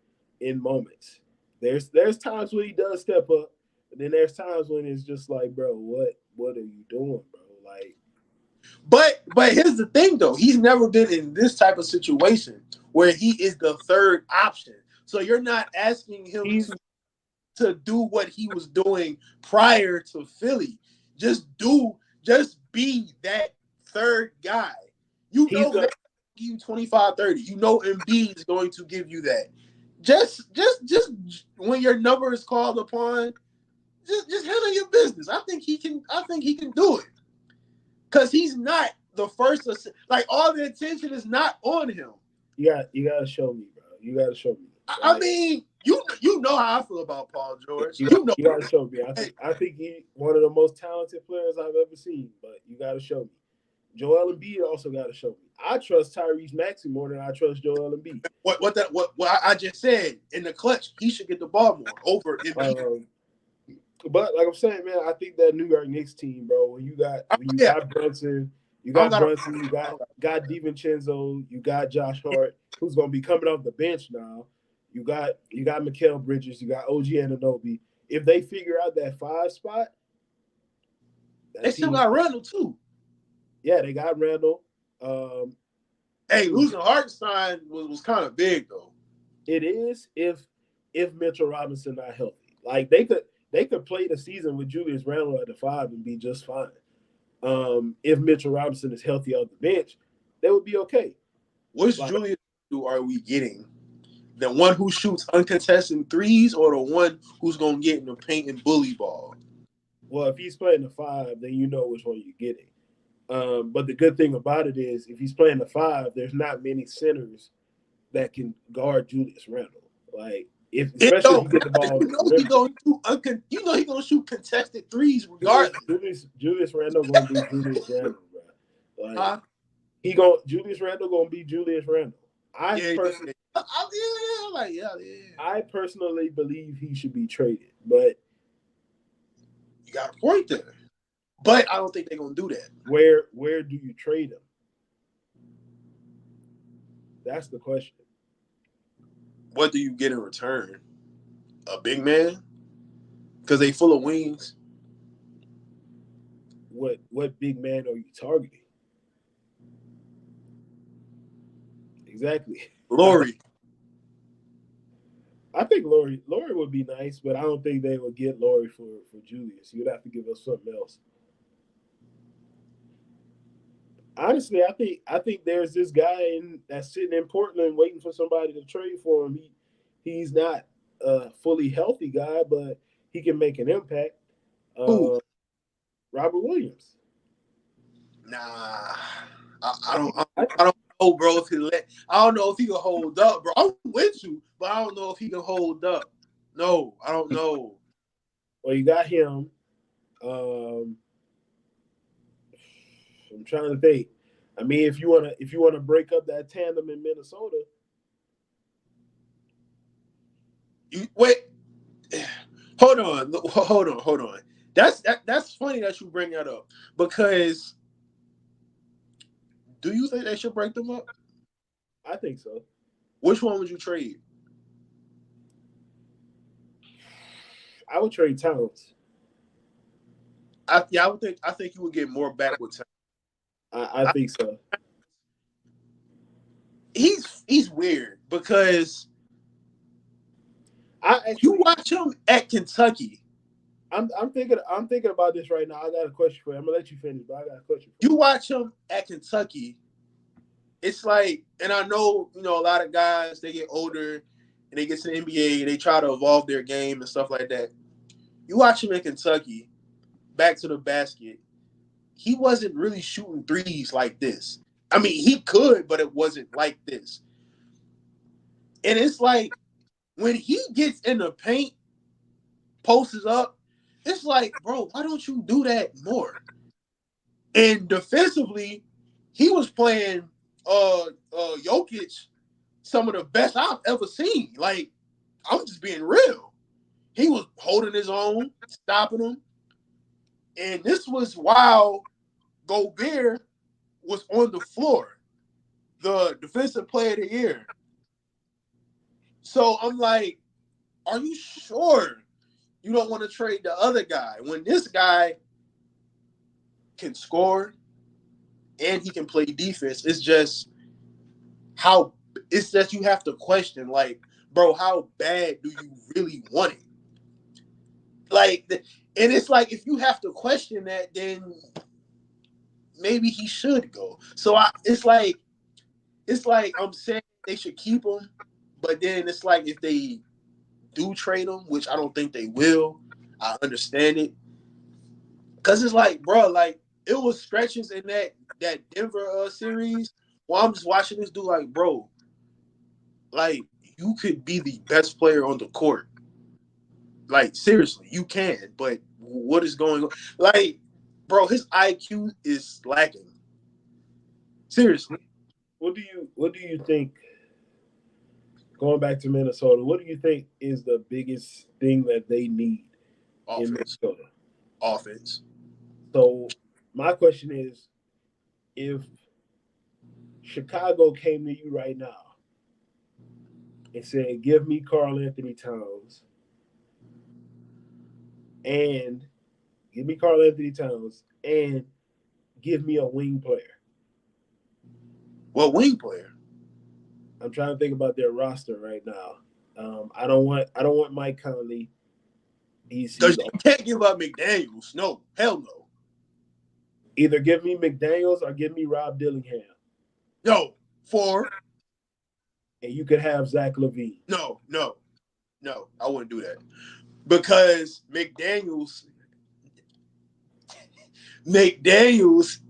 in moments. There's times when he does step up, but then there's times when it's just like, bro, what are you doing, bro? Like But here's the thing though, he's never been in this type of situation where he is the third option. So you're not asking him he's to do what he was doing prior to Philly. Just be that third guy. You he's know, the man, give you 25, 30. You know Embiid is going to give you that. Just when your number is called upon, just handle your business. I think he can do it. Because he's not the first, like all the attention is not on him. you gotta show me, bro. You gotta show me. I mean, you know how I feel about Paul George. You got, You know, you gotta show me. I think he one of the most talented players I've ever seen, but you gotta show me. Joel Embiid also gotta show me. I trust Tyrese Maxey more than I trust Joel Embiid. what I just said in the clutch, he should get the ball more over Embiid. But like I'm saying, man, I think that New York Knicks team, bro, when you Yeah, got Brunson, I don't got a. You got DiVincenzo, you got Josh Hart, who's gonna be coming off the bench now. You got Mikael Bridges, you got OG Anunoby. If they figure out that 5 spot, They that still team, got Randall too. yeah, they got Randall. Um, Hey, losing Hartenstein was kind of big though. it is if Mitchell Robinson not healthy. Like they could play the season with Julius Randle at the 5 and be just fine. If Mitchell Robinson is healthy off the bench, they would be okay. Which Like, Julius are we getting? The one who shoots uncontested threes, or the one who's gonna get in the paint and bully ball? well, if he's playing the 5, then you know which one you're getting. But the good thing about it is, if he's playing the 5, there's not many centers that can guard Julius Randle. Like, if It especially if don't you get the matter. ball You to the know he rim, gonna shoot you know he gonna shoot contested threes Julius regardless. Julius Julius Randle gonna be Julius Randle, bro. Like Huh? Julius Randle gonna be Julius Randle. I Yeah, personally, yeah. yeah, like yeah, yeah. I personally believe he should be traded, but You got a point there, but I don't think they're gonna do that. where do you trade him? That's the question. What do you get in return? A big man? Because they full of wings. What big man are you targeting? Exactly. Lori. I think Laurie would be nice, but I don't think they would get Laurie for Julius. You'd have to give us something else. Honestly, I think there's this guy that's sitting in Portland waiting for somebody to trade for him. He's not a fully healthy guy, but he can make an impact. Who? Uh, Robert Williams. Nah. I I, don't I, I, I don't know, bro, if he let I don't know if he can hold up, bro. I'm with you, but I don't know if he can hold up. No, I don't know. well, you got him. Um, I'm trying to think. I mean, if you wanna break up that tandem in Minnesota, Wait, hold on. That's funny that you bring that up because do you think they should break them up? I think so. Which one would you trade? I would trade Towns. Yeah, I think you would get more back with time. I think so. He's weird because I you actually watch him at Kentucky. I'm thinking about this right now. I got a question for you. I'm gonna let you finish, but I got a question for You you. watch him at Kentucky. It's like, and I know a lot of guys they get older and they get to the NBA and they try to evolve their game and stuff like that. You watch him in Kentucky, back to the basket. He wasn't really shooting threes like this. I mean, he could, but it wasn't like this. And it's like when he gets in the paint, posts up, it's like, bro, why don't you do that more? And defensively, he was playing Jokic some of the best I've ever seen. Like, I'm just being real. He was holding his own, stopping him. And this was while Gobert was on the floor, the defensive player of the year. So I'm like, are you sure you don't want to trade the other guy when this guy can score and he can play defense? It's just how it's that you have to question, like, bro, how bad do you really want it? Like, and it's like if you have to question that, then maybe he should go. So it's like I'm saying they should keep him, but then it's like if they do trade him, which I don't think they will, I understand it because it's like, bro, like it was stretches in that Denver series where I'm just watching this dude like, bro, like you could be the best player on the court. Like seriously, you can, but what is going on? Like, bro, his IQ is lacking. Seriously, What do you think? Going back to Minnesota, what do you think is the biggest thing that they need in offense, Minnesota? offense. So my question is, if Chicago came to you right now and said, "Give me Carl Anthony Towns and give me Carl Anthony Towns and give me a wing player." Well, wing player. I'm trying to think about their roster right now. I don't want Mike Conley. He's Because you can't give up McDaniels. No, hell no. either give me McDaniel's or give me Rob Dillingham, No, four. and you could have Zach Levine. No, no, no. I wouldn't do that because McDaniels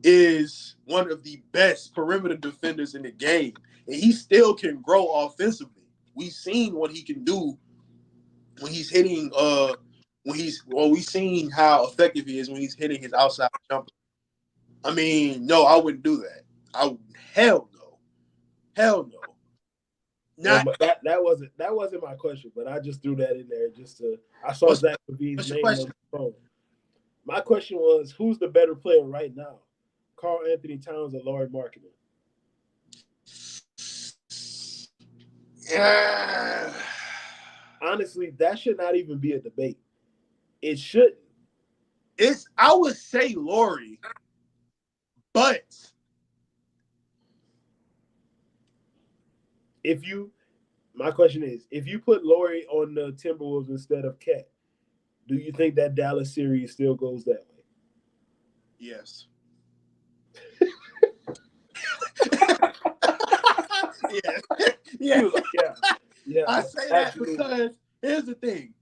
is one of the best perimeter defenders in the game, and he still can grow offensively. We've seen what he can do when he's hitting. We've seen how effective he is when he's hitting his outside jumper. I mean, no, I wouldn't do that. I hell no, hell no. Well, Not that wasn't my question, but I just threw that in there just to. I saw what's Zach Levine's what's your name on question? the phone. My question was, who's the better player right now, Carl Anthony Towns or Laurie Marketing? Yeah. Honestly, that should not even be a debate. It shouldn't. It's I would say Lori, but If you, my question is, if you put Laurie on the Timberwolves instead of Cat, do you think that Dallas series still goes that way? yes. Yeah. He Yeah. was like, yeah, yeah, I say that absolutely. because here's the thing.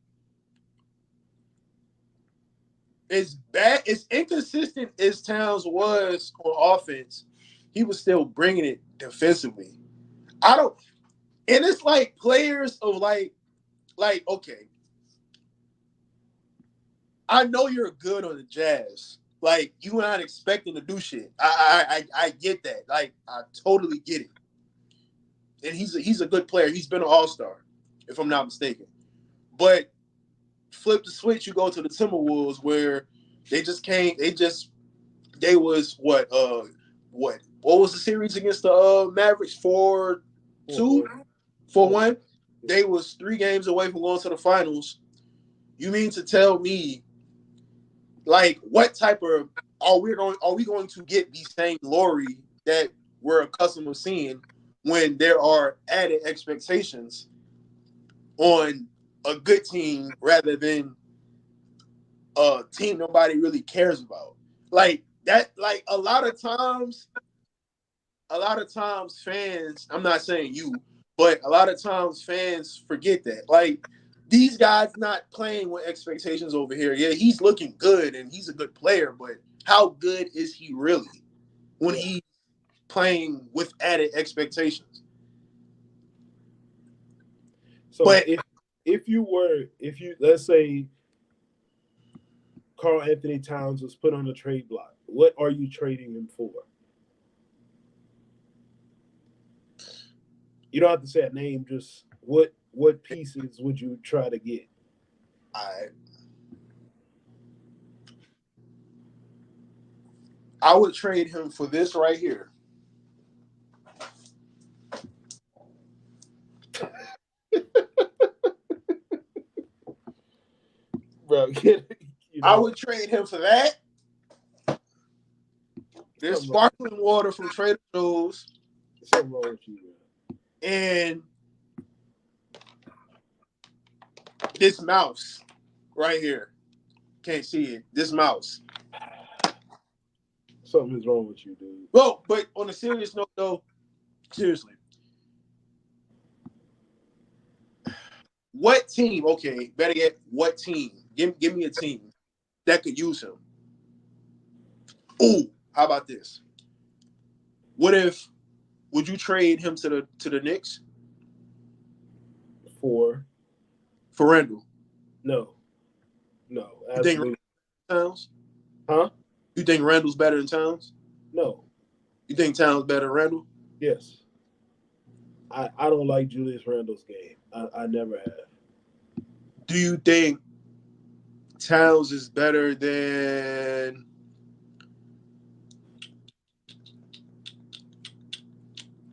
As bad as inconsistent as Towns was on offense, he was still bringing it defensively. I don't, and it's like players of okay, I know you're good on the Jazz. Like you not expecting to do shit. I get that. Like I totally get it. And he's a good player. He's been an All Star, if I'm not mistaken. But flip the switch, you go to the Timberwolves where they just came. They was what was the series against the Mavericks 4-2, 4-1. 4-1? They was 3 games away from going to the finals. You mean to tell me like what type of are we going to get the same Laurie that we're accustomed to seeing when there are added expectations on a good team rather than a team nobody really cares about? Like that, like a lot of times fans, I'm not saying you, but a lot of times fans forget that. Like these guys not playing with expectations over here. Yeah, he's looking good and he's a good player, but how good is he really when Yeah. he's playing with added expectations? So But if you let's say Carl Anthony Towns was put on the trade block, what are you trading him for? You don't have to say a name. Just what pieces would you try to get? I I would trade him for this right here. Bro, you I know would trade him for that. This something wrong, sparkling water from Trader Joe's something wrong with you, man. and this mouse right here. Can't see it. This mouse. Something is wrong with you, dude. Well, but on a serious note, though, seriously, what team? Okay, better yet, what team? Give me a team that could use him. Ooh, how about this? What if would you trade him to the Knicks For for Randall? no, no, You think absolutely, Towns? huh? You think Randall's better than Towns? No, You think Towns better than Randall? yes. I don't like Julius Randle's game. I never have. Do you think Towns is better than?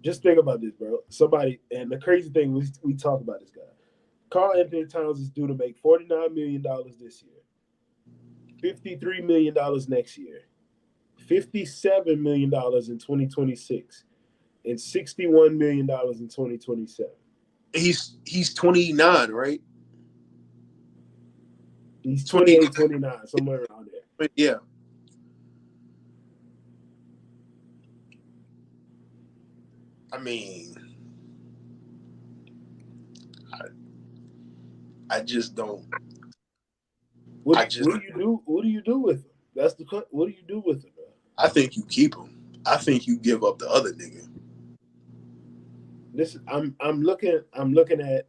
Just think about this, bro. Somebody, and the crazy thing we talk about this guy. Carl Anthony Towns is due to make $49 million this year, $53 million next year, $57 million in 2026, and $61 million in 2027. He's 29, right? He's 20. 28, 29, somewhere around there. Yeah. I mean, I, I just don't. I just. What do you do? What do you do with him? That's the what do you do with him, man? I think you keep him. I think you give up the other nigga. This I'm looking at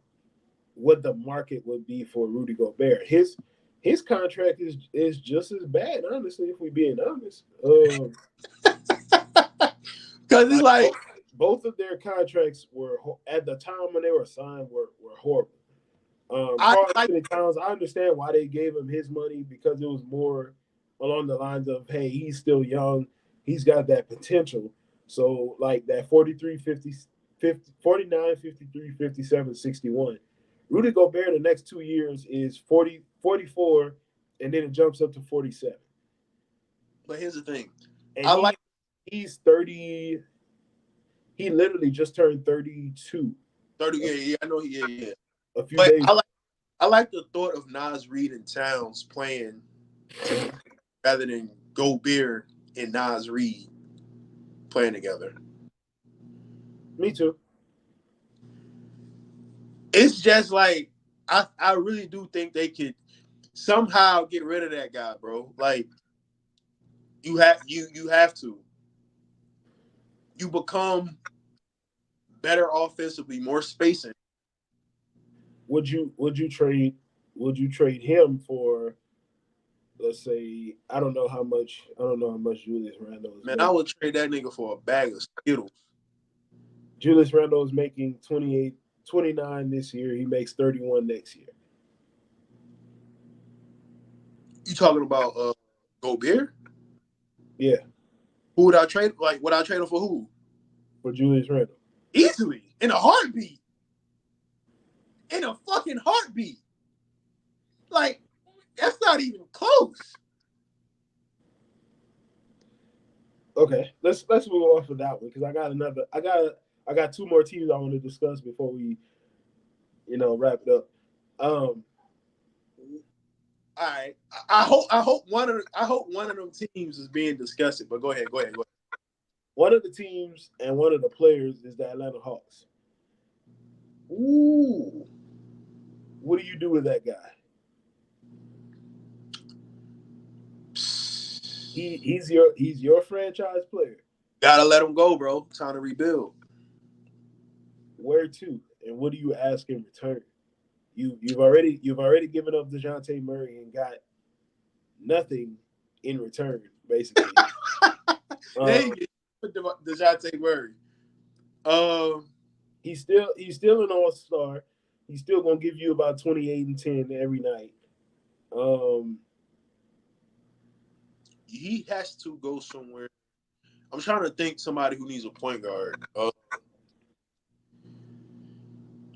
what the market would be for Rudy Gobert. His contract is just as bad, honestly, if we being honest. Cause it's Like like both of their contracts were at the time when they were signed were horrible. I Carl like. Anthony Towns, I understand why they gave him his money because it was more along the lines of, hey, he's still young, he's got that potential. So like that 43, 50, 50 49, 53, 57, 61. Rudy Gobert the next 2 years is 40, 44, and then it jumps up to 47. But here's the thing. And I like he's 30, he literally just turned 32 30. a, Yeah, yeah, I know. Yeah, yeah. a few But days. I like the thought of Nas Reed and Towns playing together rather than Gobert and Nas Reed playing together. Me too. It's just like I really do think they could somehow get rid of that guy, bro. Like you have to. You become better offensively, more spacing. Would you trade him for, let's say, I don't know how much Julius Randle is Man, I making. would trade that nigga for a bag of Skittles. Julius Randle is making 28, 29 this year. He makes 31 next year. You talking about Gobert? Yeah, Who would I trade? Like, would I trade him for who? for Julius Randle. Easily, in a heartbeat. In a fucking heartbeat. Like, that's not even close. Okay, let's move off of that one because I got two more teams I want to discuss before we wrap it up. Um, All right. I hope one of them teams is being discussed. But go ahead. One of the teams and one of the players is the Atlanta Hawks. Ooh. What do you do with that guy? He's your franchise player. Gotta let him go, bro. Time to rebuild. Where to, and what do you ask in return? You've already given up Dejounte Murray and got nothing in return, basically. There Um, you get DeJounte Murray. Um, he's still an all star. He's still gonna give you about 28 and 10 every night. Um, he has to go somewhere. I'm trying to think somebody who needs a point guard.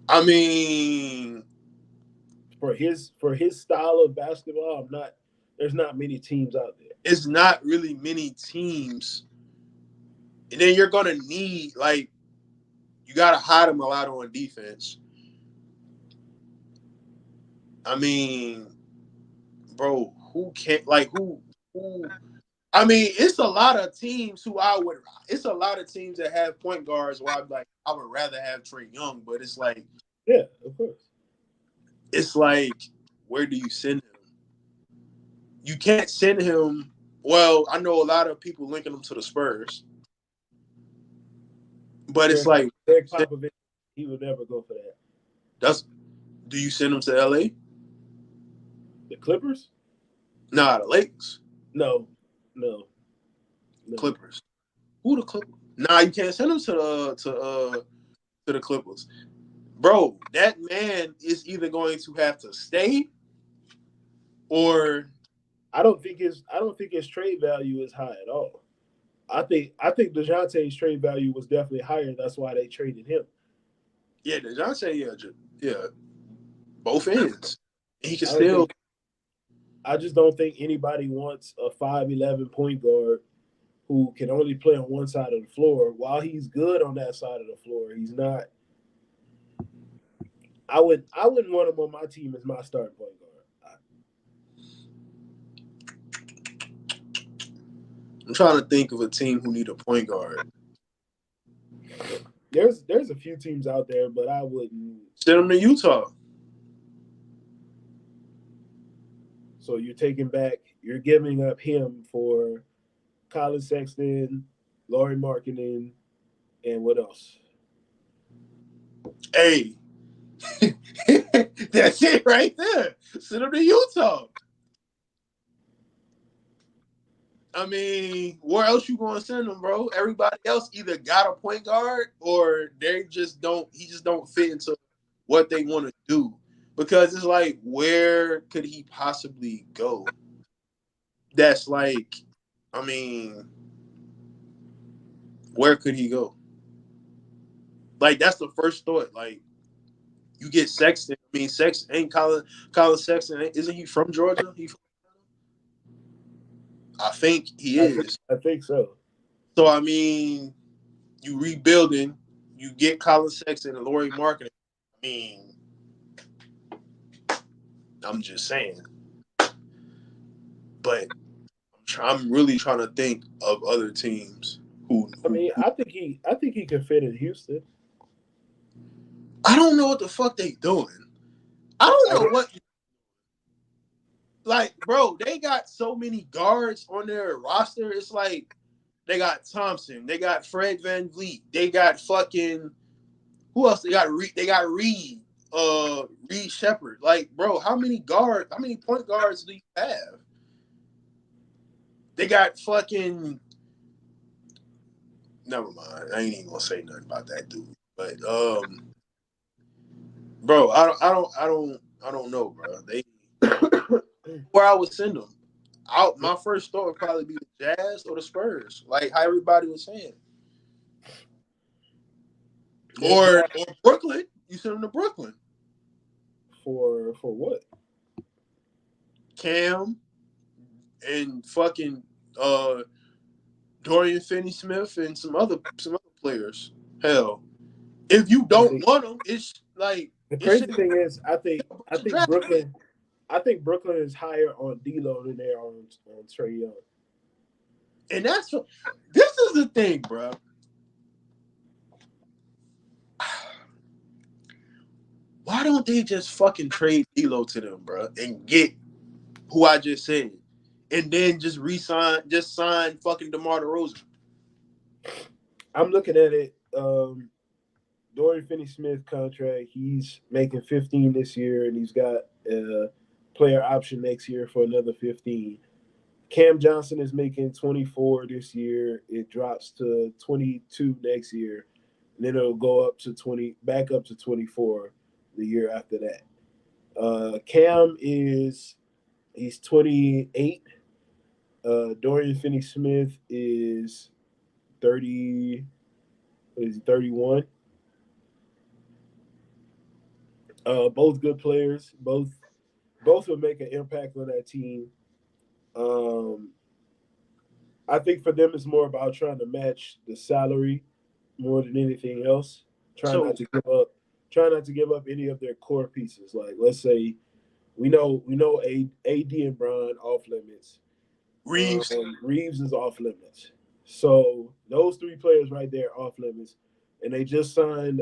I mean, for his style of basketball, I'm not. There's not many teams out there. it's not really many teams. And then you're gonna need like you gotta hide him a lot on defense. I mean, bro, who can't like who I mean, it's a lot of teams who I would it's a lot of teams that have point guards where I'm like, I would rather have Trey Young, but Yeah, of course. it's like, where do you send him? You can't send him. Well, I know a lot of people linking him to the Spurs, but it's Greg, like, Greg Popovich, he would never go for that. that's do you send him to LA? The Clippers? Nah, the Lakers, No, no, no. Clippers. Who the Clippers? Nah, you can't send him to the Clippers, bro. That man is either going to have to stay or I don't think his trade value is high at all. I think DeJounte's trade value was definitely higher. That's why they traded him. yeah, Dejounte, yeah, both ends. He can I don't still think I just don't think anybody wants a 5'11" point guard who can only play on one side of the floor. While he's good on that side of the floor, he's not. I wouldn't want him on my team as my starting point guard. I'm trying to think of a team who need a point guard. There's a few teams out there, but I wouldn't. Send him to Utah. So you're giving up him for Colin Sexton, Laurie Markkinen, and what else? Hey, that's it right there. Send him to Utah. I mean, where else you gonna send him, bro? Everybody else either got a point guard or they just don't. He just don't fit into what they want to do because it's like, where could he possibly go? That's like, I mean, where could he go? Like that's the first thought. Like you get Sexton. I mean, Sexton ain't Colin Sexton. Isn't he from Georgia? I think he is. I think so. So I mean, you rebuilding, you get Colin Sexton and Laurie Marketing. I mean, I'm just saying. But I'm really trying to think of other teams I mean, I think he could fit in Houston. I don't know what the fuck they doing. I don't I, know what like, bro. They got so many guards on their roster. It's like they got Thompson, they got Fred Van Vliet, they got fucking who else? They got Reed, Reed Shepard. Like, bro, how many point guards do you have? They got fucking. Never mind. I ain't even gonna say nothing about that dude. But bro, I don't know, bro. They where I would send them. Out my first thought would probably be the Jazz or the Spurs, like how everybody was saying, the Jazz or Brooklyn. You send them to Brooklyn. for what? Cam and fucking uh Dorian Finney-Smith and some other players. Hell, if you I don't think want them, it's like the it crazy should thing is, I be think draft. Brooklyn is higher on D'Lo than they are on Trey Young. And that's what this is the thing, bro. Why don't they just fucking trade D'Lo to them, bro, and get who I just said, and then just sign fucking DeMar DeRozan? I'm looking at it. Dorian Finney-Smith contract. He's making 15 this year, and he's got a player option next year for another 15. Cam Johnson is making 24 this year. It drops to 22 next year, and then it'll go up to 20, back up to 24 the year after that. Cam is he's 28. Dorian Finney-Smith is 30. Is he 31? Both good players. Both will make an impact on that team. Um, I think for them it's more about trying to match the salary more than anything else. Trying not So to give up. Trying not to give up any of their core pieces. Like let's say we know AD and Bron off limits. Reeves, Reeves is off limits. So those three players right there off limits, and they just signed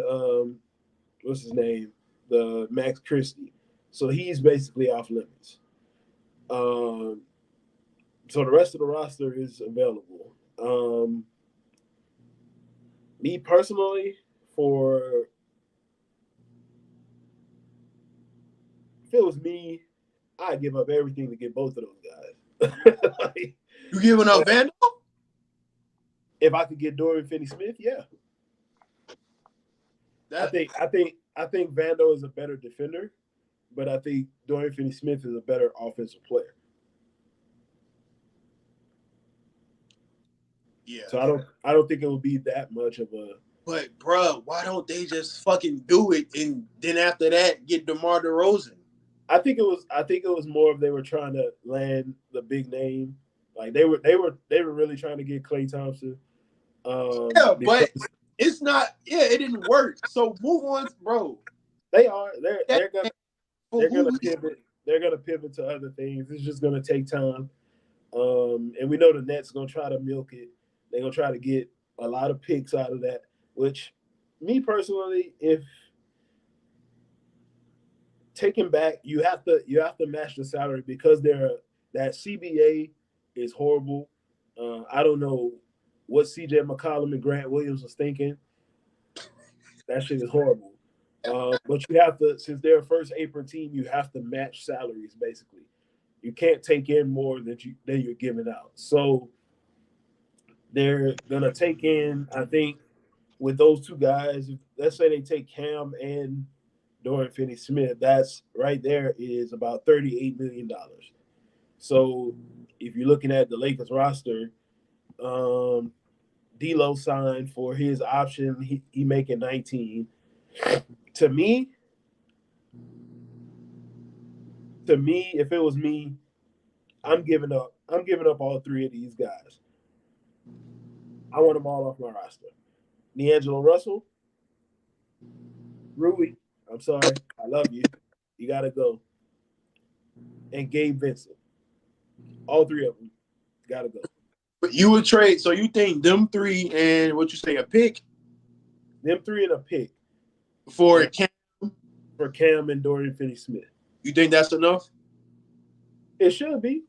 what's his name, the Max Christie. So he's basically off limits. Um, so the rest of the roster is available. Me personally, for if it was me, I'd give up everything to get both of those guys. Like, you giving up but Vandal? if I could get Dorian Finney-Smith, yeah, I That think I think I think Vando is a better defender, but I think Dorian Finney-Smith is a better offensive player. yeah. So I don't think it would be that much of a. But bro, why don't they just fucking do it and then after that get DeMar DeRozan? I think it was more of they were trying to land the big name. Like they were really trying to get Klay Thompson. Yeah, Because but it's not. Yeah, it didn't work. So move on, bro. they are they're That they're gonna for they're who? gonna pivot. They're gonna pivot to other things. It's just gonna take time. And we know the Nets gonna try to milk it. They're gonna try to get a lot of picks out of that. Which, me personally, if taking back, you have to match the salary because that CBA is horrible. I don't know what CJ McCollum and Grant Williams was thinking. That shit is horrible. But you have to, since they're a first apron team, you have to match salaries basically. You can't take in more than you're giving out. So They're gonna take in, I think, with those two guys. Let's say they take Cam and Dorian Finney-Smith. That's right there is about $38 million. So if you're looking at the Lakers roster, D'Lo signed for his option. He making 19. To me, if it was me, I'm giving up. I'm giving up all three of these guys. I want them all off my roster. D'Angelo Russell, Rui. I'm sorry. I love you. You gotta go. And Gabe Vincent. All three of them gotta go. But you would trade. So you think them three and what you say a pick Them three and a pick for and Cam? for Cam and Dorian Finney Smith. You think that's enough? It should be.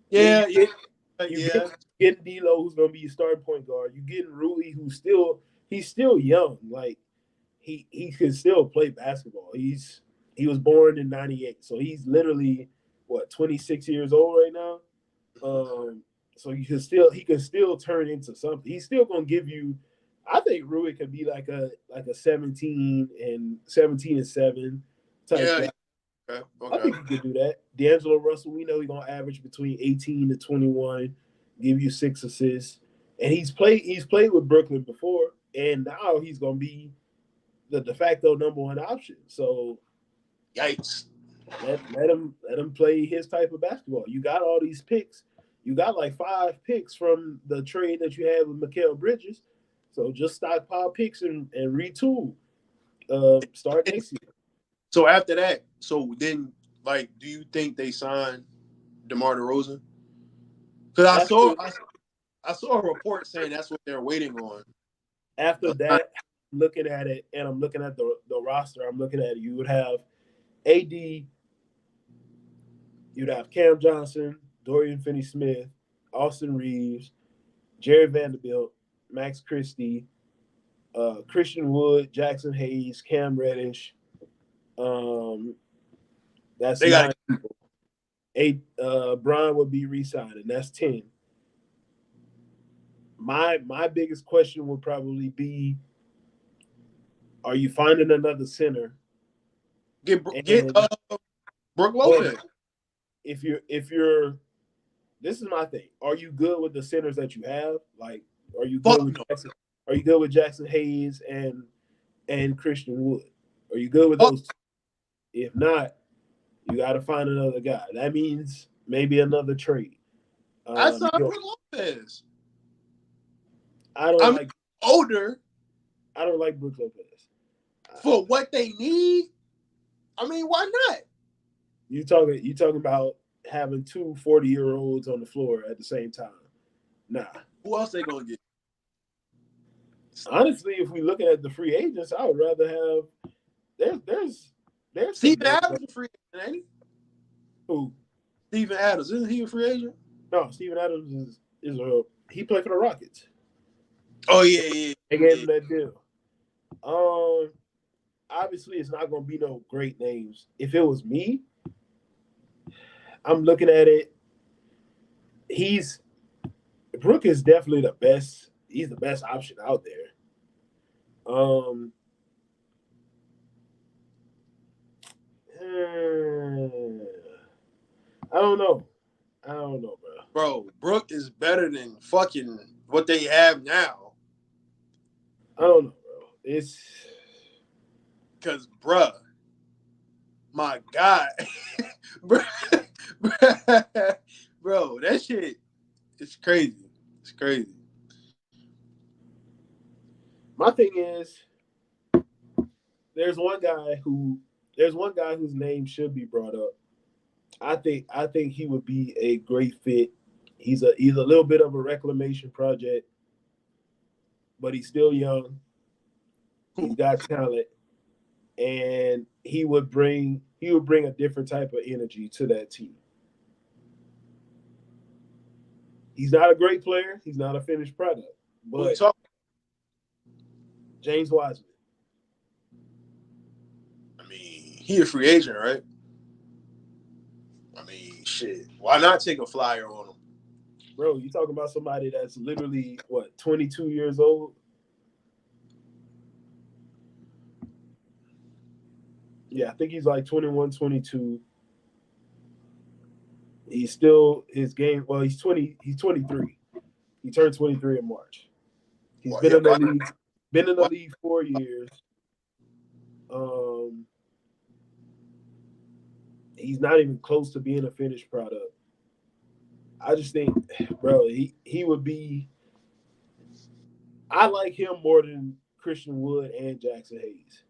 Yeah, Yeah, yeah, you yeah. getting D'Lo, who's gonna be your starting point guard. You getting Rui, who's he's still young. Like he can still play basketball. He was born in '98, so he's literally what 26 years old right now. Um, so he can still turn into something. He's still gonna give you. I think Rui could be like a 17 and 7 type Yeah. guy. Okay. I Okay. think he could do that. D'Angelo Russell, we know he's gonna average between 18 to 21, give you 6 assists, and he's played with Brooklyn before, and now he's gonna be the de facto number one option. So Yikes. let him play his type of basketball. You got all these picks. You got like 5 picks from the trade that you had with Mikal Bridges. So just stockpile picks and retool. Start next year. So after that, so then, like, do you think they signed DeMar DeRozan? Because After I saw a report saying that's what they're waiting on. after that, looking at it, and I'm looking at the roster. I'm looking at it. You would have AD. You'd have Cam Johnson, Dorian Finney-Smith, Austin Reeves, Jerry Vanderbilt, Max Christie, Christian Wood, Jackson Hayes, Cam Reddish. Um, that's They got 9 people. Eight. Brian would be re-signing. That's 10. My biggest question would probably be: are you finding another center? to get And Brooke or Lopez. if you're this is my thing. Are you good with the centers that you have? Like, are you good Fuck with no. Jackson? Are you good with Jackson Hayes and Christian Wood? Are you good with Fuck. those two? If not, you got to find another guy. That means maybe another trade. I signed You know, Brooke Lopez. I don't I'm like older I don't like Brook Lopez. for what they need. I mean, why not? You talking about having two 40-year-olds on the floor at the same time? Nah. Who else they gonna get? Honestly, if we looking at the free agents, I would rather have there's some Steven names Adams a free agent, ain't he? who Steven Adams, isn't he a free agent? no Steven Adams is a he played for the Rockets. Oh yeah. They gave him that deal. Um, Obviously it's not gonna be no great names. If it was me, I'm looking at it. He's Brook is definitely the best. He's the best option out there. Um, I don't know. I don't know, bro. Bro, Brooke is better than fucking what they have now. I don't know, bro. It's Cause bruh, my God. bro, bro, that shit is crazy. It's crazy. my thing is there's one guy who there's one guy whose name should be brought up. I think he would be a great fit. He's a little bit of a reclamation project, but he's still young. He's Who? got talent, and he would bring a different type of energy to that team. He's not a great player. He's not a finished product, Who you but talking? James Wiseman. I mean, he a free agent, right? I mean, shit. Why not take a flyer on him? bro, you talking about somebody that's literally what 22 years old? Yeah, I think he's like 21, 22. He's still his game. Well, he's 20. He's 23. He turned 23 in March. He's Well, been yeah, in the league. Been in the why, league 4 years. Um, he's not even close to being a finished product. I just think, bro, he would be. I like him more than Christian Wood and Jackson Hayes.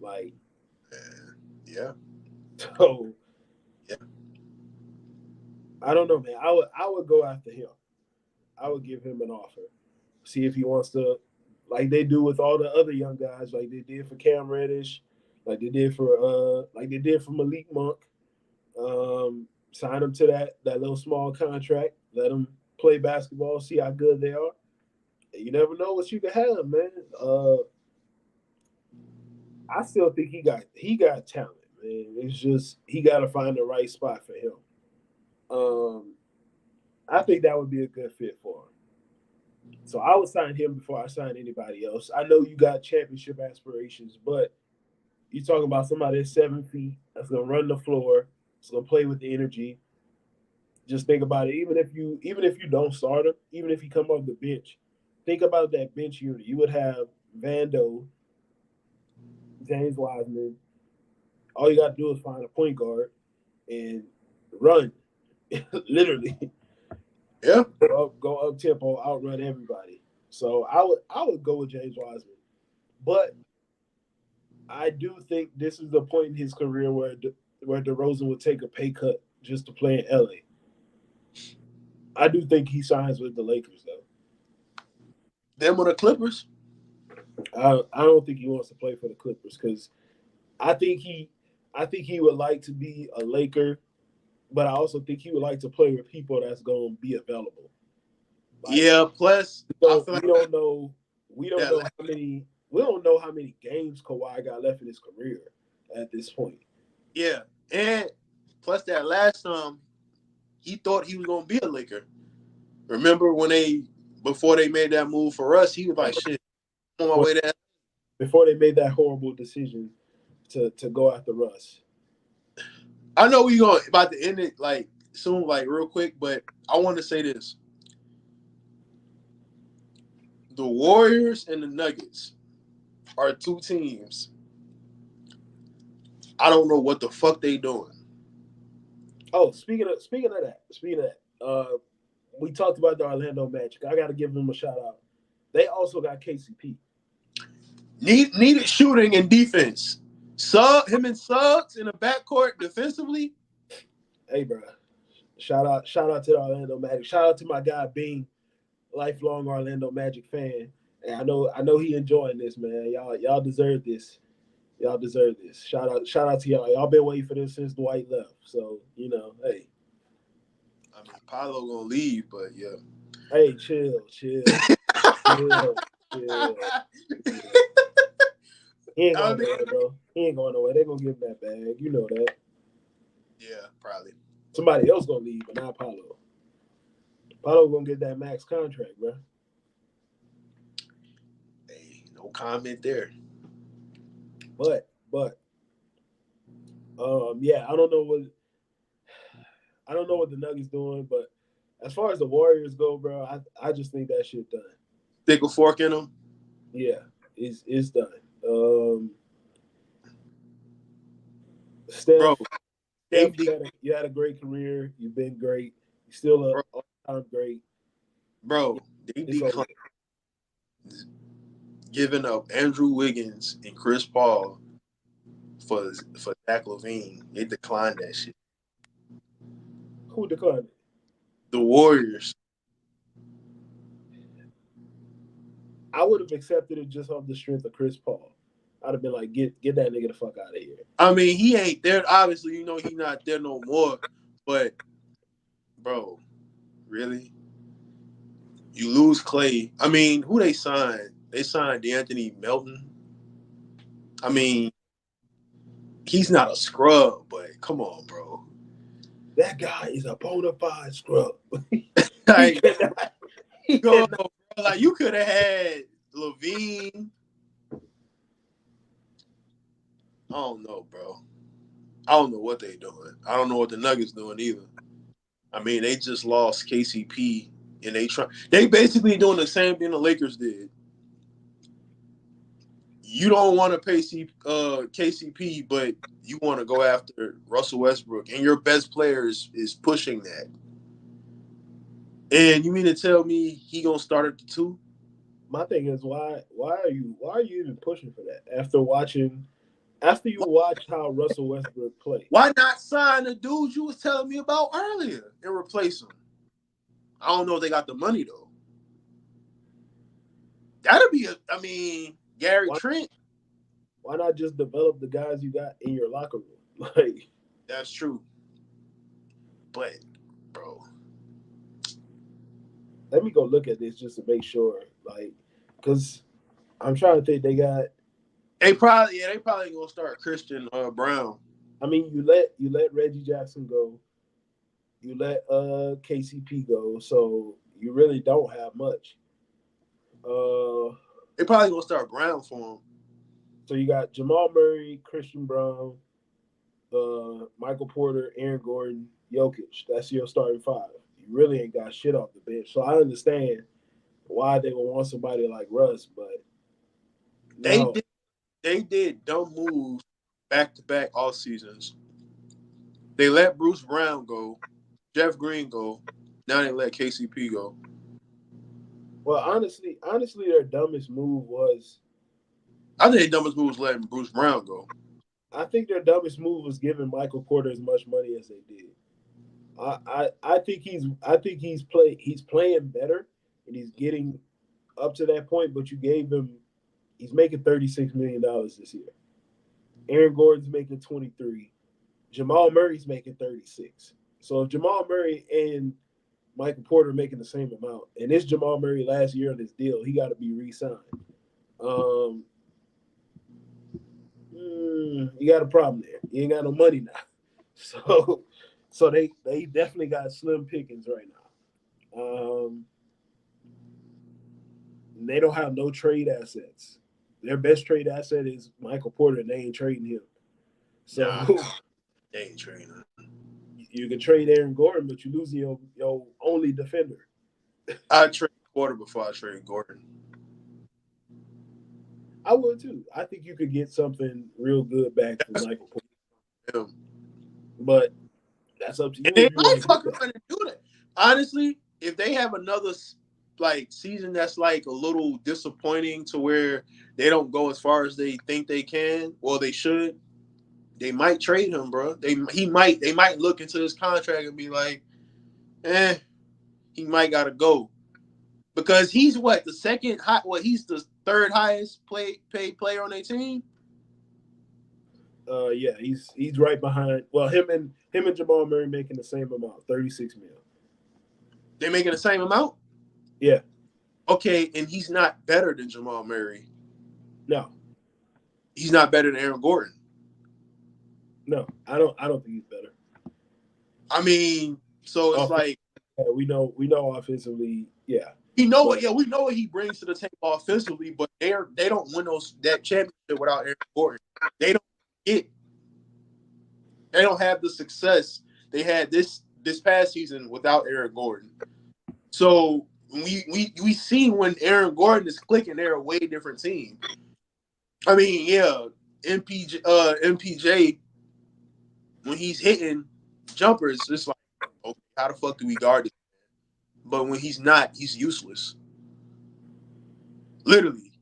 Like, yeah, so yeah. I don't know, man. I would go after him. I would give him an offer. See if he wants to, like they do with all the other young guys, like they did for Cam Reddish, like they did for Malik Monk. Sign him to that little small contract. Let them play basketball. See how good they are. You never know what you can have, man. I still think he got talent, man. It's just he got to find the right spot for him. Um, I think that would be a good fit for him. So I would sign him before I sign anybody else. I know you got championship aspirations, but you're talking about somebody that's 7 feet that's gonna run the floor, that's gonna play with the energy. Just think about it. Even if you don't start him, even if he come off the bench, think about that bench unit. You would have Vando, James Wiseman. All you got to do is find a point guard and run. Literally, Yeah. go up tempo, outrun everybody. So I would go with James Wiseman, but I do think this is the point in his career where DeRozan would take a pay cut just to play in LA. I do think he signs with the Lakers though. Them or the Clippers? I don't think he wants to play for the Clippers because I think he I think he would like to be a Laker, but I also think he would like to play with people that's going to be available. Like Yeah. Plus, I so feel we like don't know we don't that. know how many games Kawhi got left in his career at this point. Yeah, and plus that last time he thought he was gonna be a Laker. Remember when they before they made that move for us, he was like, "Shit, I'm on my When, way there." before they made that horrible decision to go after Russ. I know we going about to end it like soon, like real quick, but I want to say this: the Warriors and the Nuggets are two teams. I don't know what the fuck they doing. Oh, speaking of that, we talked about the Orlando Magic. I got to give them a shout out. They also got KCP. Needed shooting and defense. Him and Suggs in the backcourt defensively. Hey, bro, shout out to the Orlando Magic. Shout out to my guy Bean, lifelong Orlando Magic fan. And I know he enjoying this, man. Y'all deserve this. Y'all deserve this. Shout out to y'all. Y'all been waiting for this since Dwight left. So hey, I mean, Paolo gonna leave, but yeah. hey, chill, chill. He ain't I going mean, nowhere, bro. He ain't going nowhere. They gonna give him that bag. You know that. yeah, probably. Somebody else gonna leave, but not Paulo. Paulo gonna get that max contract, bro. Hey, no comment there. But yeah, I don't know what the Nuggets doing, but as far as the Warriors go, bro, I just think that shit done. Stick a fork in them, Yeah, it's done. Um, Steph, bro. Steph, AD, you had a great career. You've been great. You're still a bro, all-time great. bro. It's AD over. giving up Andrew Wiggins and Chris Paul for Zach LaVine. They declined that shit. Who declined it? The Warriors. I would have accepted it just off the strength of Chris Paul. I'd have been like, get that nigga the fuck out of here. I mean, he ain't there. Obviously, he's not there no more. But, bro, really? You lose Clay. I mean, who they signed? They signed D'Anthony Melton. I mean, he's not a scrub, but come on, bro. That guy is a bona fide scrub. he Like, cannot. He yo, cannot. bro, like you could have had Levine. I don't know, bro. I don't know what they doing. I don't know what the Nuggets doing either. I mean, they just lost KCP, and they basically doing the same thing the Lakers did. You don't want to pay KCP, but you want to go after Russell Westbrook, and your best player is pushing that. And you mean to tell me he gonna start at the two? My thing is why are you even pushing for that after you watch how Russell Westbrook play? Why not sign the dude you was telling me about earlier and replace him? I don't know if they got the money though. That'd be I mean, Gary Why Trent. why not just develop the guys you got in your locker room? Like, That's true, but bro, let me go look at this just to make sure. Like, because I'm trying to think they got. they probably gonna start Christian Brown. I mean, you let Reggie Jackson go, you let KCP go, so you really don't have much. Uh, They probably gonna start Brown for him. so you got Jamal Murray, Christian Brown, Michael Porter, Aaron Gordon, Jokic. That's your starting five. You really ain't got shit off the bench. So I understand why they would want somebody like Russ, but They no. did they did dumb moves back to back all seasons. They let Bruce Brown go, Jeff Green go. Now they let KCP go. Well, honestly, their dumbest move was. I think the dumbest move was letting Bruce Brown go. I think their dumbest move was giving Michael Porter as much money as they did. I think he's playing better and he's getting up to that point. But you gave him he's making $36 million this year. Aaron Gordon's making 23. Jamal Murray's making 36. So if Jamal Murray and Michael Porter making the same amount, and this Jamal Murray last year on this deal, he got to be re-signed. Um, you got a problem there. You ain't got no money now. So, so they definitely got slim pickings right now. They don't have no trade assets. Their best trade asset is Michael Porter, and they ain't trading him. Nah, So they ain't trading. you can trade Aaron Gordon, but you lose your only defender. I trade Porter before I trade Gordon. I would too. I think you could get something real good back for That's Michael Porter, him. but that's up to And you they if you might want to do fuck that. around and do that. Honestly, if they have another like season that's like a little disappointing to where they don't go as far as they think they can or they should, they might trade him, bro. They might look into his contract and be like, he might gotta go. Because he's what, the second high he's the third highest paid player on their team. Yeah, he's right behind. Well, him and Jamal Murray making the same amount, 36 mil. They making the same amount? Yeah, Okay, and he's not better than Jamal Murray. no, He's not better than Aaron Gordon. no, I don't think he's better. I mean, so it's Off, like yeah, we know offensively, yeah, yeah, but we know what he brings to the table offensively, but they don't win that championship without Aaron Gordon. They don't get they don't have the success they had this past season without Aaron Gordon. So we see when Aaron Gordon is clicking, they're a way different team. I mean, yeah, MPJ when he's hitting jumpers, it's like, okay, how the fuck do we guard this? But when he's not, he's useless. Literally.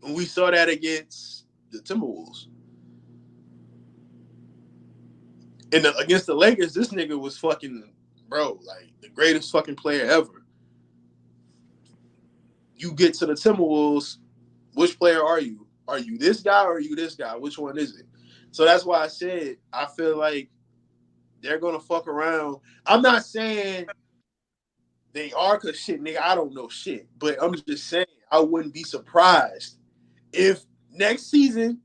And we saw that against the Timberwolves. And against the Lakers, this nigga was fucking, bro, like the greatest fucking player ever. You get to the Timberwolves, which player are you? Are you this guy or are you this guy? Which one is it? So that's why I said I feel like they're gonna fuck around. I'm not saying they are, cause shit, nigga, I don't know shit. But I'm just saying I wouldn't be surprised if next season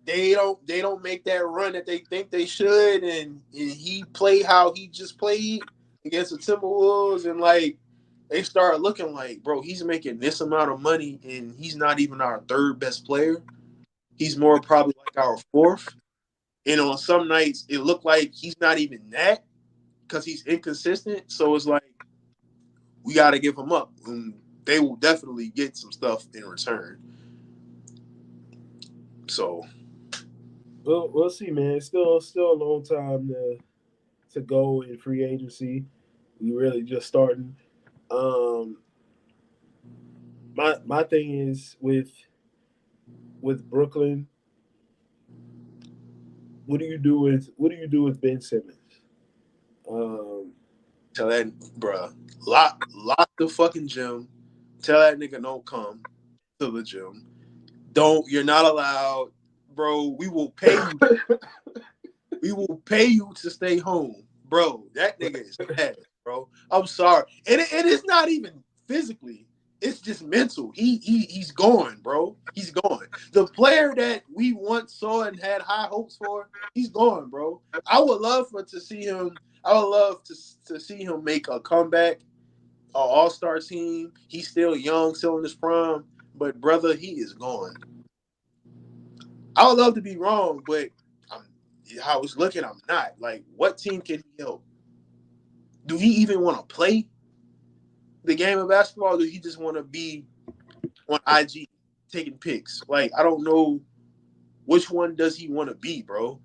they don't make that run that they think they should, and he played how he just played against the Timberwolves, and like they start looking like, bro, he's making this amount of money, and he's not even our third best player. He's more probably like our fourth. And on some nights, it looked like he's not even that because he's inconsistent. So it's like we got to give him up, and they will definitely get some stuff in return. So We'll see, man. Still a long time to go in free agency. We really just starting. Um, my thing is with Brooklyn. What do you do with Ben Simmons? Um, tell that bruh, lock the fucking gym. Tell that nigga don't come to the gym. Don't You're not allowed, bro. We will pay you. We will pay you to stay home, bro. That nigga is bad, bro. I'm sorry, and it is not even physically. It's just mental. He's gone, bro. He's gone. The player that we once saw and had high hopes for, he's gone, bro. I would love for to see him. I would love to see him make a comeback, an all-star team. He's still young, still in his prime, but brother, he is gone. I would love to be wrong, but I'm, how it's looking, I'm not. Like, what team can he help? Do he even want to play the game of basketball? Or do he just want to be on IG taking pics? Like, I don't know which one does he want to be, bro.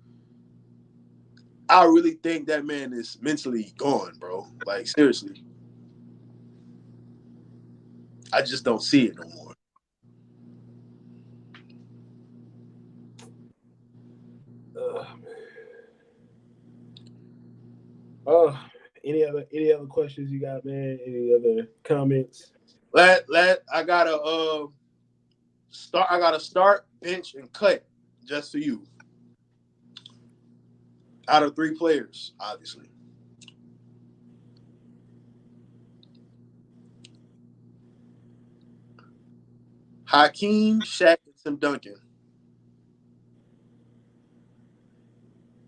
I really think that man is mentally gone, bro. Like, seriously, I just don't see it no more. uh, uh, any other questions you got, man? Any other comments? I gotta start. I gotta start, bench, and cut just for you. Out of three players, obviously. Hakeem, Shaq, and Tim Duncan.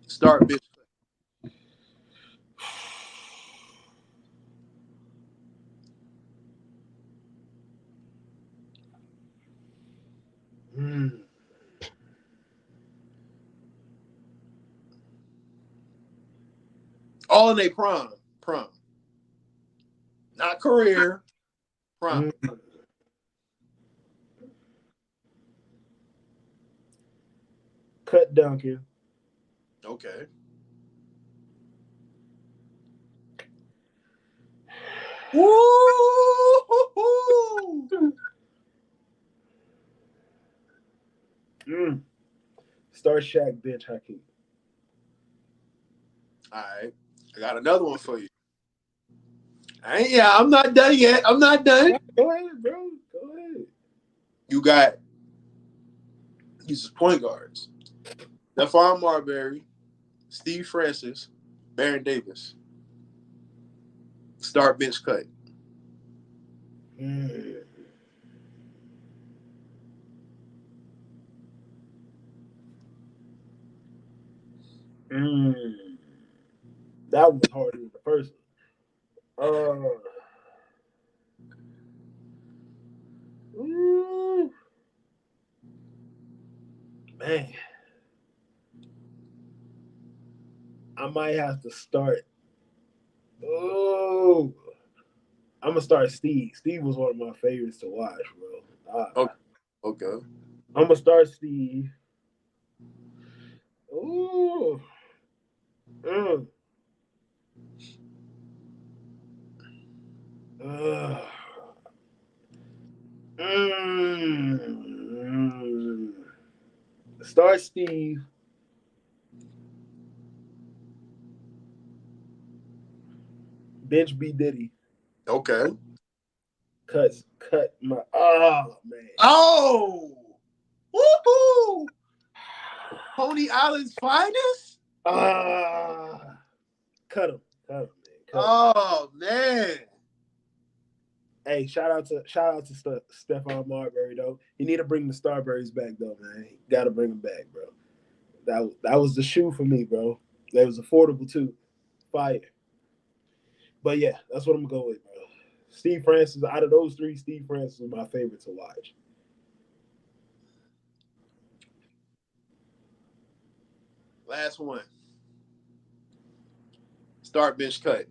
Start, bench, cut. Hmm. All in a prime, not career, prime. Hmm. Cut Duncan. Okay. Woo! Mm. Start Shaq, bench Hakeem. All right, I got another one for you. I'm not done yet. I'm not done. Go ahead, bro. Go ahead. You got these point guards: Stephon Marbury, Steve Francis, Baron Davis. Start, bench, cut. Mm. Mm. That one was harder than the first one. Ooh, man, I might have to start. Oh, I'm gonna start Steve. Steve was one of my favorites to watch, bro. Okay. Okay. I'm gonna start Steve. Ooh, mm, uh, mm. Start Steve. Bench B Diddy. Okay. Cut my. Oh man. Oh, woohoo! Coney Island's finest. Ah, cut him, man, cut him. Oh man. Hey, shout out to Stephon Marbury though. You need to bring the Starberries back though, man. You got to bring them back, bro. That was the shoe for me, bro. That was affordable too. Fire. But yeah, that's what I'm gonna go with, bro. Steve Francis. Out of those three, Steve Francis is my favorite to watch. Last one. Start bench cut.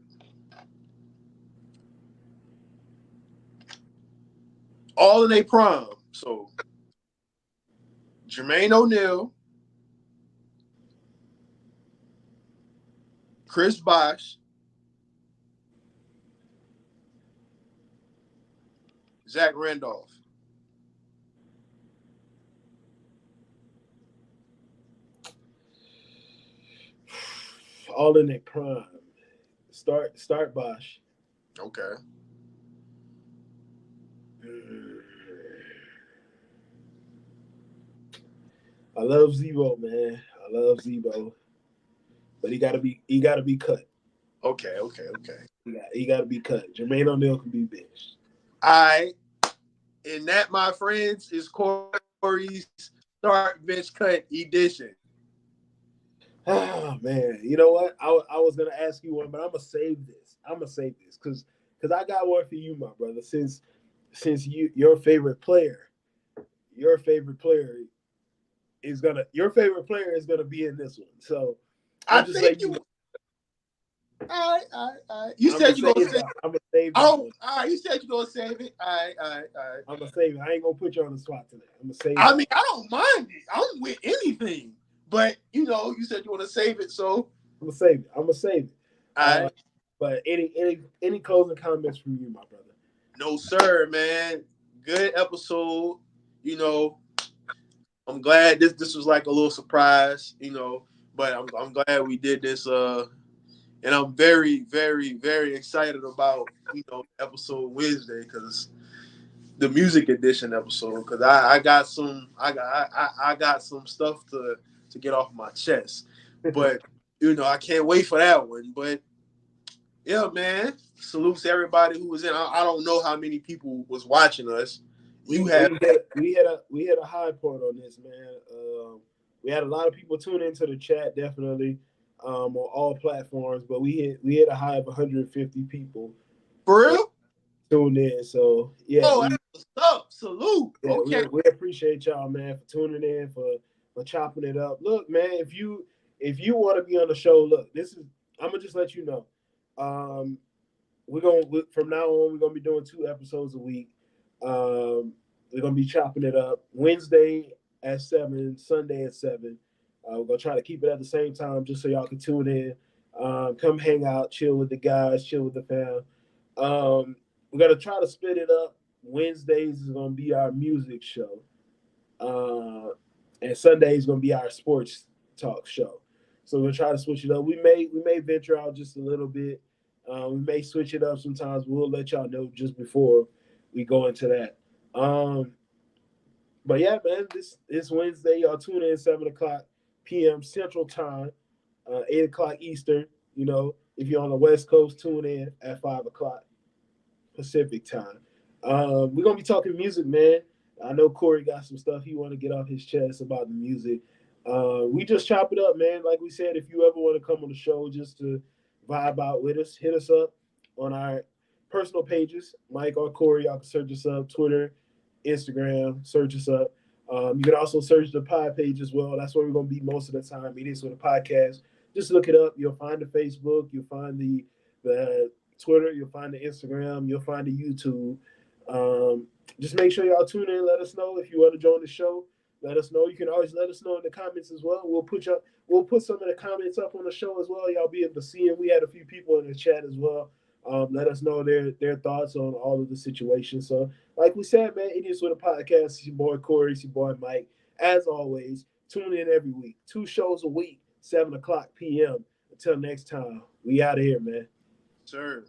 All in a prime. So Jermaine O'Neal, Chris Bosh, Zach Randolph. All in their prime. Start Bosch. Okay. I love Zebo, man. I love Zebo, but he gotta be cut. Okay. Okay. Okay. He gotta be cut. Jermaine O'Neal can be benched. I and that, my friends, is Corey's start bench cut edition. Ah man, you know what? I was gonna ask you one, but I'm gonna save this. I'm gonna save this because I got one for you, my brother. Since your favorite player, your favorite player your favorite player is gonna be in this one. So I I'm just think letting you know. you. All right. You I'm gonna said you're save gonna it. save. I'm gonna save this Oh, one. all right. You said you're gonna save it. All right. I'm gonna save it. I ain't gonna put you on the spot today. I'm gonna save I it. mean, I don't mind it. I'm with anything. But you said you want to save it, so I'm gonna save it. I'm gonna save it. I But any closing comments from you, my brother? no sir, man. Good episode. You know, I'm glad this was like a little surprise. But I'm glad we did this. And I'm very, very, very excited about episode Wednesday because the music edition episode because I got some I got some stuff to get off my chest, but I can't wait for that one. But yeah, man, salutes to everybody who was in. I don't know how many people was watching us. You we have we had we had a high point on this, man. We had a lot of people tune into the chat, definitely, on all platforms. But we hit a high of 150 people for uh, real. tuned in. So yeah, Oh, that's what's up. Salute. Okay. we appreciate y'all, man, for tuning in, for chopping it up. Look, man, if you want to be on the show, look, this is I'm gonna just let you know. Um, from now on we're gonna be doing 2 episodes a week. We're gonna be chopping it up Wednesday at 7, Sunday at 7. We're gonna try to keep it at the same time just so y'all can tune in, come hang out, chill with the guys, chill with the fam. We're gonna try to split it up. Wednesdays is gonna be our music show, uh, and Sunday is gonna be our sports talk show. So we'll try to switch it up. We may venture out just a little bit. We may switch it up sometimes. We'll let y'all know just before we go into that. But yeah, man, this Wednesday, y'all tune in 7 o'clock p.m. Central Time, 8 o'clock Eastern. If you're on the West Coast, tune in at 5 o'clock Pacific Time. We're gonna be talking music, man. I know Corey got some stuff he want to get off his chest about the music. We just chop it up, man. Like we said, if you ever want to come on the show just to vibe out with us, hit us up on our personal pages, Mike or Corey. Y'all can search us up, Twitter, Instagram, search us up. You can also search the pod page as well. That's where we're gonna be most of the time. It is with a podcast. Just look it up. You'll find the Facebook. You'll find the Twitter. You'll find the Instagram. You'll find the YouTube. Just make sure y'all tune in. Let us know if you want to join the show. Let us know. You can always let us know in the comments as well. We'll put some of the comments up on the show as well. Y'all be able to see them. We had a few people in the chat as well. Let us know their thoughts on all of the situations. So, like we said, man, it is with a podcast. It's your boy Corey. It's your boy Mike. As always, tune in every week. 2 shows a week, 7 o'clock p.m. Until next time, we out of here, man. Sir.